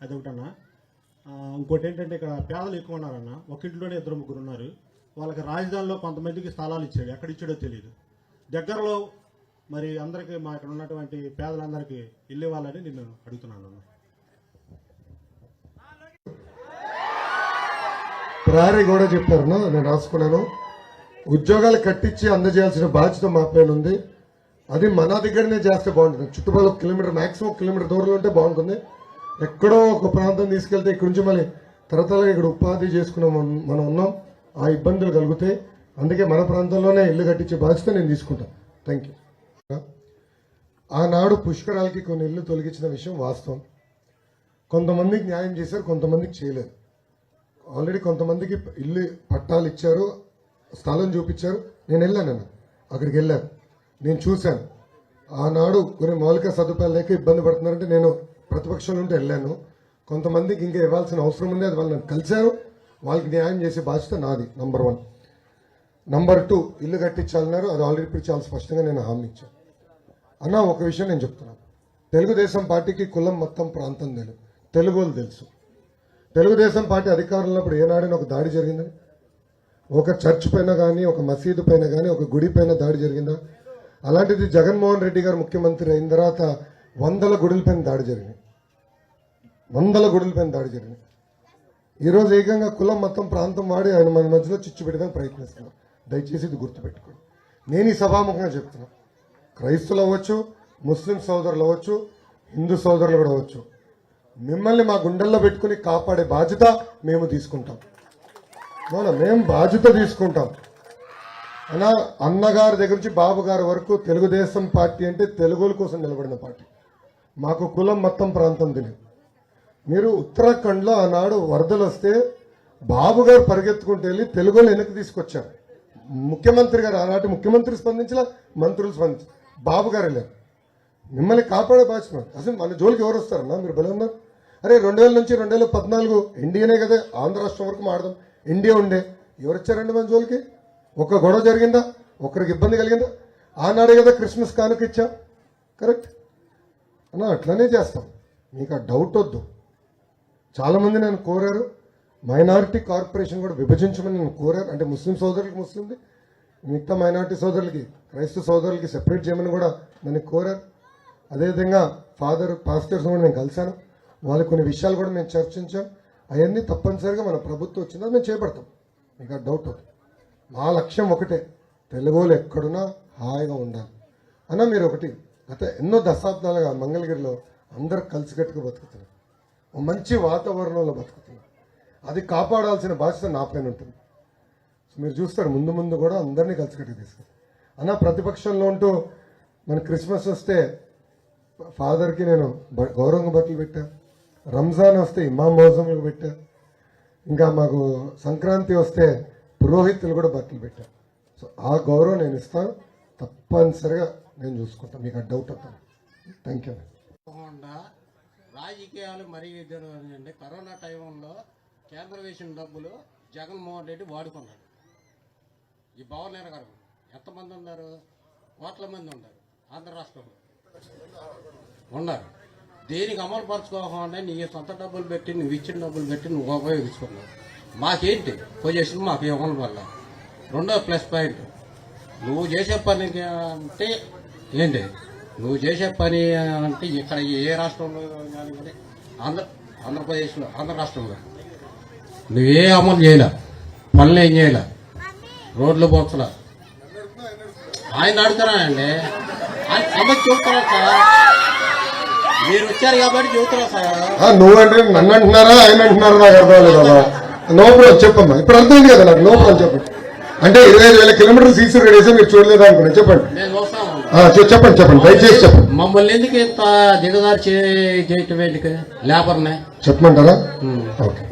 అదొకటన్నా. ఇంకోటి ఏంటంటే ఇక్కడ పేదలు ఎక్కువ ఉన్నారన్న. ఒక ఇంట్లోనే 2-3 ఉన్నారు. వాళ్ళకి రాజధానిలో కొంతమందికి స్థలాలు ఇచ్చాడు. ఎక్కడ ఇచ్చాడో తెలియదు. దగ్గరలో మరి అందరికీ మా ఇక్కడ ఉన్నటువంటి పేదలందరికీ ఇల్లు ఇవ్వాలని నేను అడుగుతున్నాను అన్న. ప్రహరీ కూడా చెప్పారు, నేను రాసుకున్నాను. ఉద్యోగాలు కట్టించి అందజేయాల్సిన బాధ్యత మా పైన ఉంది. అది మన దగ్గరనే చేస్తే బాగుంటుంది. చుట్టుపక్కల 1 కిలోమీటర్, మాక్సిమం 1 కిలోమీటర్ దూరంలో ఉంటే బాగుంటుంది. ఎక్కడో ఒక ప్రాంతం తీసుకెళ్తే ఇక్కడ నుంచి మళ్ళీ తరతరాలుగా ఇక్కడ ఉపాధి చేసుకున్నాం మనం ఉన్నాం. ఆ ఇబ్బందులు కలుగుతాయి. అందుకే మన ప్రాంతంలోనే ఇల్లు కట్టించే బాధ్యత నేను తీసుకుంటాను. Thank you. ఆనాడు పుష్కరాలకి కొన్ని ఇల్లు తొలగించిన విషయం వాస్తవం. కొంతమందికి న్యాయం చేశారు, కొంతమందికి చేయలేదు. ఆల్రెడీ కొంతమందికి ఇల్లు పట్టాలు ఇచ్చారు, స్థలం చూపించారు. నేను వెళ్ళాను, అక్కడికి వెళ్ళాను, నేను చూశాను. ఆనాడు కొన్ని మౌలిక సదుపాయాలు లేక ఇబ్బంది పడుతున్నారంటే నేను ప్రతిపక్షంలో ఉంటే వెళ్ళాను. కొంతమందికి ఇంకా ఇవ్వాల్సిన అవసరం ఉంది, అది వాళ్ళు నన్ను కలిశారు. వాళ్ళకి న్యాయం చేసే బాధ్యత నాది. నంబర్ 1. నంబర్ 2, ఇల్లు కట్టించాలన్నారు. అది ఆల్రెడీ ఇప్పుడు చాలా స్పష్టంగా నేను హామీ ఇచ్చాను. అన్న ఒక విషయం నేను చెప్తున్నాను. తెలుగుదేశం పార్టీకి కులం మొత్తం ప్రాంతం తెలుసు, తెలుగోళ్ళు తెలుసు. తెలుగుదేశం పార్టీ అధికారంలో ఉన్నప్పుడు ఏనాడైనా ఒక దాడి జరిగిందని, ఒక చర్చ్ పైన కానీ, ఒక మసీదు పైన కానీ, ఒక గుడి పైన దాడి జరిగిందా? అలాంటిది జగన్మోహన్ రెడ్డి గారు ముఖ్యమంత్రి అయిన తర్వాత 100 గుడుల పైన దాడి జరిగింది. 100 గుడుల పైన దాడి జరిగింది. ఈరోజు ఏకంగా కులం మొత్తం ప్రాంతం వాడి ఆయన మన మధ్యలో చిచ్చు పెట్టడానికి ప్రయత్నిస్తున్నారు. దయచేసి ఇది గుర్తుపెట్టుకోండి. నేను ఈ సభాముఖంగా చెప్తున్నా, క్రైస్తులు అవ్వచ్చు, ముస్లిం సోదరులు అవ్వచ్చు, హిందూ సోదరులు కూడా అవ్వచ్చు, మిమ్మల్ని మా గుండెల్లో పెట్టుకుని కాపాడే బాధ్యత మేము తీసుకుంటాం. మేము బాధ్యత తీసుకుంటాం. అన్నా, అన్నగారి దగ్గర నుంచి బాబు గారి వరకు తెలుగుదేశం పార్టీ అంటే తెలుగుల కోసం నిలబడిన పార్టీ. మాకు కులం మొత్తం ప్రాంతం తెలియదు. మీరు ఉత్తరాఖండ్లో ఆనాడు వరదలు వస్తే బాబు గారు పరిగెత్తుకుంటూ వెళ్ళి తెలుగులు వెనక్కి తీసుకొచ్చారు. ముఖ్యమంత్రి గారు ఆనాటి ముఖ్యమంత్రి స్పందించలా, మంత్రులు స్పందించారు, బాబు గారు వెళ్ళారు. మిమ్మల్ని కాపాడే బాధ్యత. అసలు మన జోలికి ఎవరు వస్తారన్నా? మీరు బలం ఉన్నారు. అరే 2000 నుంచి 2014 ఎన్డీఏనే కదా, ఆంధ్ర రాష్ట్రం వరకు మాడదాం, ఎన్డీఏ ఉండే. ఎవరు వచ్చారండి మన జోలికి? ఒక గొడవ జరిగిందా? ఒకరికి ఇబ్బంది కలిగిందా? ఆనాడే కదా క్రిస్మస్ కానుక ఇచ్చాం. కరెక్ట్ అన్నా, అట్లనే చేస్తాం. మీకు ఆ డౌట్ వద్దు. చాలామంది నన్ను కోరారు, మైనారిటీ కార్పొరేషన్ కూడా విభజించమని నన్ను కోరారు. అంటే ముస్లిం సోదరులకి ముస్లింది, మిగతా మైనారిటీ సోదరులకి, క్రైస్తవ సోదరులకి సెపరేట్ చేయమని కూడా నన్ను కోరారు. అదేవిధంగా పాస్టర్స్ కూడా నేను కలిశాను. వాళ్ళకి కొన్ని విషయాలు కూడా మేము చర్చించాం. అవన్నీ తప్పనిసరిగా మన ప్రభుత్వం వచ్చిందా మేము చేపడతాం. మీకు ఆ డౌట్ అవుతుంది. మా లక్ష్యం ఒకటే, తెలుగులో ఎక్కడున్నా హాయిగా ఉండాలి అన్న. మీరు ఒకటి, గత ఎన్నో దశాబ్దాలుగా మంగళగిరిలో అందరూ కలిసికట్టుగా బతుకుతున్నారు, మంచి వాతావరణంలో బతుకుతున్నారు. అది కాపాడాల్సిన బాధ్యత నా పైన ఉంటుంది. మీరు చూస్తారు ముందు ముందు కూడా అందరినీ కలిసికట్టుగా తీసుకుంటారు అన్న. ప్రతిపక్షంలో ఉంటూ మన క్రిస్మస్ వస్తే ఫాదర్కి నేను గౌరవంగా బట్టలు పెట్టా, రంజాన్ వస్తే ఇమాం మోజంలకు పెట్టా, ఇంకా మాకు సంక్రాంతి వస్తే పురోహితులు కూడా బట్టలు పెట్టా. సో ఆ గౌరవం నేను ఇస్తాను, తప్పనిసరిగా నేను చూసుకుంటాను. మీకు ఆ డౌట్ అవుతాను. Thank you. రాజకీయాలు మరీ అంటే కరోనా టైంలో కేంద్ర వేసిన డబ్బులు జగన్మోహన్ రెడ్డి వాడుకున్నాడు. ఈ భవనేర గారు ఎంతమంది ఉన్నారు? కోట్ల మంది ఉన్నారు ఆంధ్ర రాష్ట్రంలో ఉన్నారు. దేనికి అమలు పరచుకోకుండా నీ సొంత డబ్బులు పెట్టి, నువ్వు ఇచ్చిన డబ్బులు పెట్టి నువ్వు ఉపయోగించుకున్నావు. మాకేంటి పొజిషన్? మాకు ఇవ్వడం వల్ల. రెండో ప్లస్ పాయింట్, నువ్వు చేసే పని అంటే ఏంటి? నువ్వు చేసే పని అంటే ఇక్కడ ఏ రాష్ట్రంలో కానీ ఆంధ్రప్రదేశ్లో, ఆంధ్ర రాష్ట్రంలో నువ్వే అమలు చేయలే, పనులు ఏం చేయలే, రోడ్లు పోతులా. ఆయన అడుగుతున్నానండి, ఆయన సమస్య చూస్తున్నా సార్. మీరు వచ్చారు కాబట్టి చెబుతున్నా సార్. నువ్వంటే నన్ను అంటున్నారా ఆయన అంటున్నారా నాకు అర్థం లేదు కదా. నోపురం చెప్పమ్మా, ఇప్పుడు అర్థమైంది కదా నాకు. నోపురం చెప్పండి. అంటే 25,000 కిలోమీటర్లు సీసీ రోడ్ వేసి మీరు చూడలేదు అనుకున్నా, చెప్పండి. నేను చూస్తాను. చెప్పండి చెప్పండి దయచేసి చెప్పండి. మమ్మల్ని ఎందుకు ఇంత దిగదారి చేయటం ఎందుకు లేబర్నే చెప్పమంటారా? ఓకే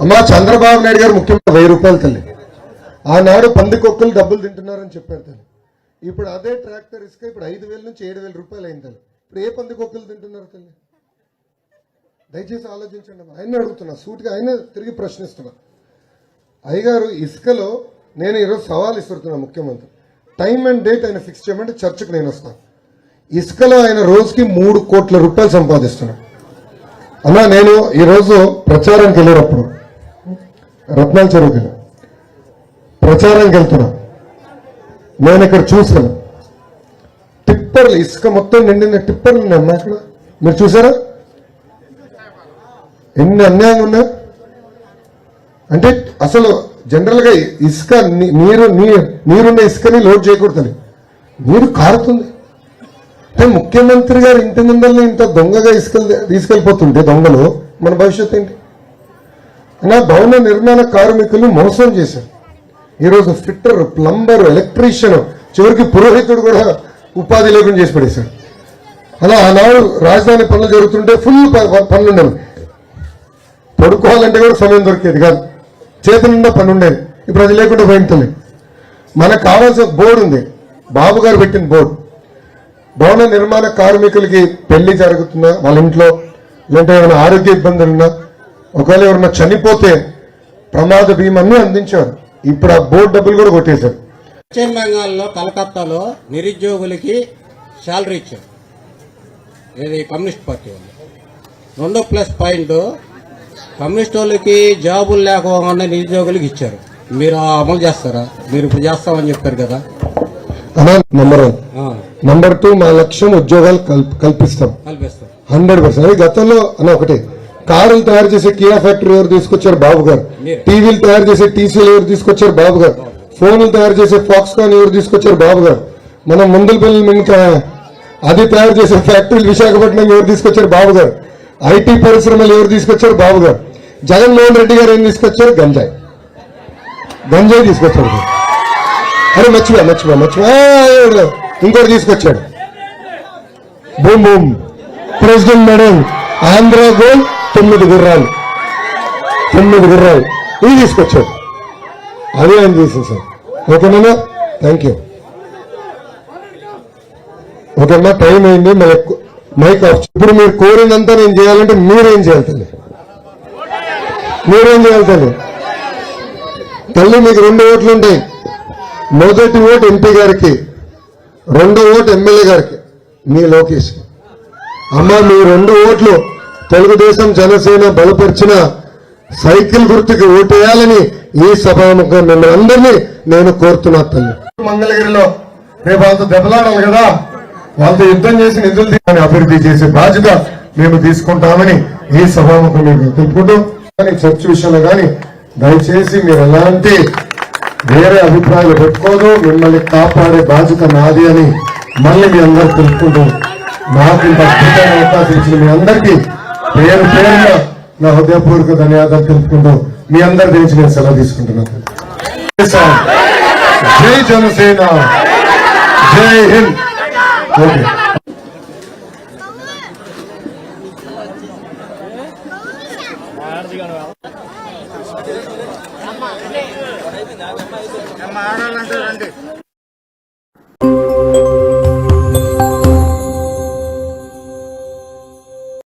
అమ్మా, చంద్రబాబు నాయుడు గారు ముఖ్యమంత్రి 1000 రూపాయలు తల్లి. ఆనాడు పందికొక్కులు డబ్బులు తింటున్నారని చెప్పారు తల్లి. ఇప్పుడు అదే ట్రాక్టర్ ఇసుక ఇప్పుడు 5000 నుంచి 7000 రూపాయలు అయింది తల్లి. ఇప్పుడు ఏ పందికొక్కులు తింటున్నారు తల్లి? దయచేసి ఆలోచించండి. ఆయన అడుగుతున్నా సూటిగా, ఆయన తిరిగి ప్రశ్నిస్తున్నా. అయ్యగారు ఇసుకలో నేను ఈరోజు సవాల్ ఇస్తున్నా ముఖ్యమంత్రి, టైం అండ్ డేట్ ఆయన ఫిక్స్ చేయమంటే చర్చకు నేను వస్తాను. ఇసుకలో ఆయన రోజుకి 3 కోట్ల రూపాయలు సంపాదిస్తున్నాడు. అన్నా నేను ఈరోజు ప్రచారానికి వెళ్ళేటప్పుడు రత్నాల చెరువుకి ప్రచారానికి వెళ్తున్నా, నేను ఇక్కడ చూసాను టిప్పర్లు, ఇసుక మొత్తం నిండిన టిప్పర్లు ఉన్నాయమ్మా ఇక్కడ. మీరు చూసారా ఎన్ని అన్యాయంగా ఉన్నా? అంటే అసలు జనరల్ గా ఇసుక నీరున్న ఇసుకని లోడ్ చేయకూడదని నీరు కారుతుంది. అంటే ముఖ్యమంత్రి గారు ఇంటి ముందరనే ఇంత దొంగగా తీసుకెళ్లిపోతుంటే దొంగలు మన భవిష్యత్తు ఏంటి? అయినా భవన నిర్మాణ కార్మికులు మోసం చేశారు. ఈరోజు ఫిట్టర్, ప్లంబర్, ఎలక్ట్రీషియన్, చివరికి పురోహితుడు కూడా ఉపాధి లేకుండా చేసి పడేశాడు. అలా ఆనాడు రాజధాని పనులు జరుగుతుంటే ఫుల్ పనులు ఉండేవి. పడుకోవాలంటే కూడా సమయం దొరికేది కాదు, చేతి నిండా పని ఉండేది. ఇప్పుడు అది లేకుండా పోయింది. మనకు కావాల్సిన బోర్డు ఉంది, బాబు గారు పెట్టిన బోర్డు. భవన నిర్మాణ కార్మికులకి పెళ్లి జరుగుతున్నా వాళ్ళ ఇంట్లో, లేదంటే ఏమైనా ఆరోగ్య ఇబ్బందులు ఉన్నా, ఒకవేళ ఎవరన్నా చనిపోతే ప్రమాద బీమాన్ని అందించారు. ఇప్పుడు ఆ బోర్డు డబ్బులు కూడా కొట్టేశారు. పశ్చిమ బెంగాల్లో కలకత్తాలో నిరుద్యోగులకి శాలరీ ఇచ్చారు, ఇది కమ్యూనిస్ట్ పార్టీ వాళ్ళు. 2 ప్లస్ పాయింట్ కమ్యూనిస్ట్ వాళ్ళకి జాబులు లేకపోకుండా నిరుద్యోగులకు ఇచ్చారు. మీరు అమలు చేస్తారా? మీరు ఇప్పుడు చేస్తామని చెప్పారు కదా. నంబర్ 1. నంబర్ 2, మా లక్ష్యం ఉద్యోగాలు కల్పిస్తాం 100%. అది గతంలో ఒకటి, కారులు తయారు చేసే కియా ఫ్యాక్టరీ ఎవరు తీసుకొచ్చారు? బాబు గారు. టీవీలు తయారు చేసే టీసీలు ఎవరు తీసుకొచ్చారు? బాబు గారు. ఫోన్లు తయారు చేసే ఫాక్స్కాన్ ఎవరు తీసుకొచ్చారు? బాబు గారు. మనం ముందుల పిల్లలు ఇంకా అది తయారు చేసే ఫ్యాక్టరీలు విశాఖపట్నం ఎవరు తీసుకొచ్చారు? బాబు గారు. ఐటీ పరిశ్రమలు ఎవరు తీసుకొచ్చారు? బాబు గారు. జగన్మోహన్ రెడ్డి గారు ఏం తీసుకొచ్చారు? గంజాయి తీసుకొచ్చారు. అరే మర్చిపో ఇంకోటి తీసుకొచ్చాడు, boom boom president medal, Andhra gold 9 గుర్రాలు ఇవి తీసుకొచ్చాడు. అదే ఆయన చేసింది సార్. ఓకేనా? Thank you. ఓకేమ్మా, టైం అయింది, మైక్ ఆఫ్. ఇప్పుడు మీరు కోరిందంతా నేను చేయాలంటే మీరేం చేయాలి తల్లి? తల్లి మీకు 2 ఓట్లు ఉంటాయి. మొదటి ఓటు ఎంపీ గారికి, 2వ ఓటు ఎమ్మెల్యే గారికి, మీ లోకేష్. అమ్మ మీ 2 ఓట్లు తెలుగుదేశం జనసేన బలపరిచిన సైకిల్ గుర్తుకి ఓటేయాలని ఈ సభాముఖంగా మిమ్మల్ని అందరినీ నేను కోరుతున్నా తల్లి. మంగళగిరిలో రేపు వాళ్ళతో దెబ్బలాడాలి కదా, వాళ్ళతో యుద్ధం చేసి నిధులు తీసుకుని అభివృద్ధి చేసే బాధ్యత మేము తీసుకుంటామని ఈ సభాముఖం మీకు తెలుపుకుంటూ, కానీ చర్చ విషయంలో కానీ దయచేసి మీరు ఎలాంటి వేరే అభిప్రాయాలు పెట్టుకోదు, మిమ్మల్ని కాపాడే బాధ్యత నాది అని మళ్ళీ మీ అందరూ తెలుపుకుంటూ, నాకు ఇంత అద్భుతమైన అవకాశం ఇచ్చిన మీ అందరికీ పేరు పేరున నా హృదయపూర్వక ధన్యవాదాలు తెలుపుకుంటూ మీ అందరి గురించి నేను సెలవు తీసుకుంటున్నాను. జై జనసేన, జై హింద్. ఓకే.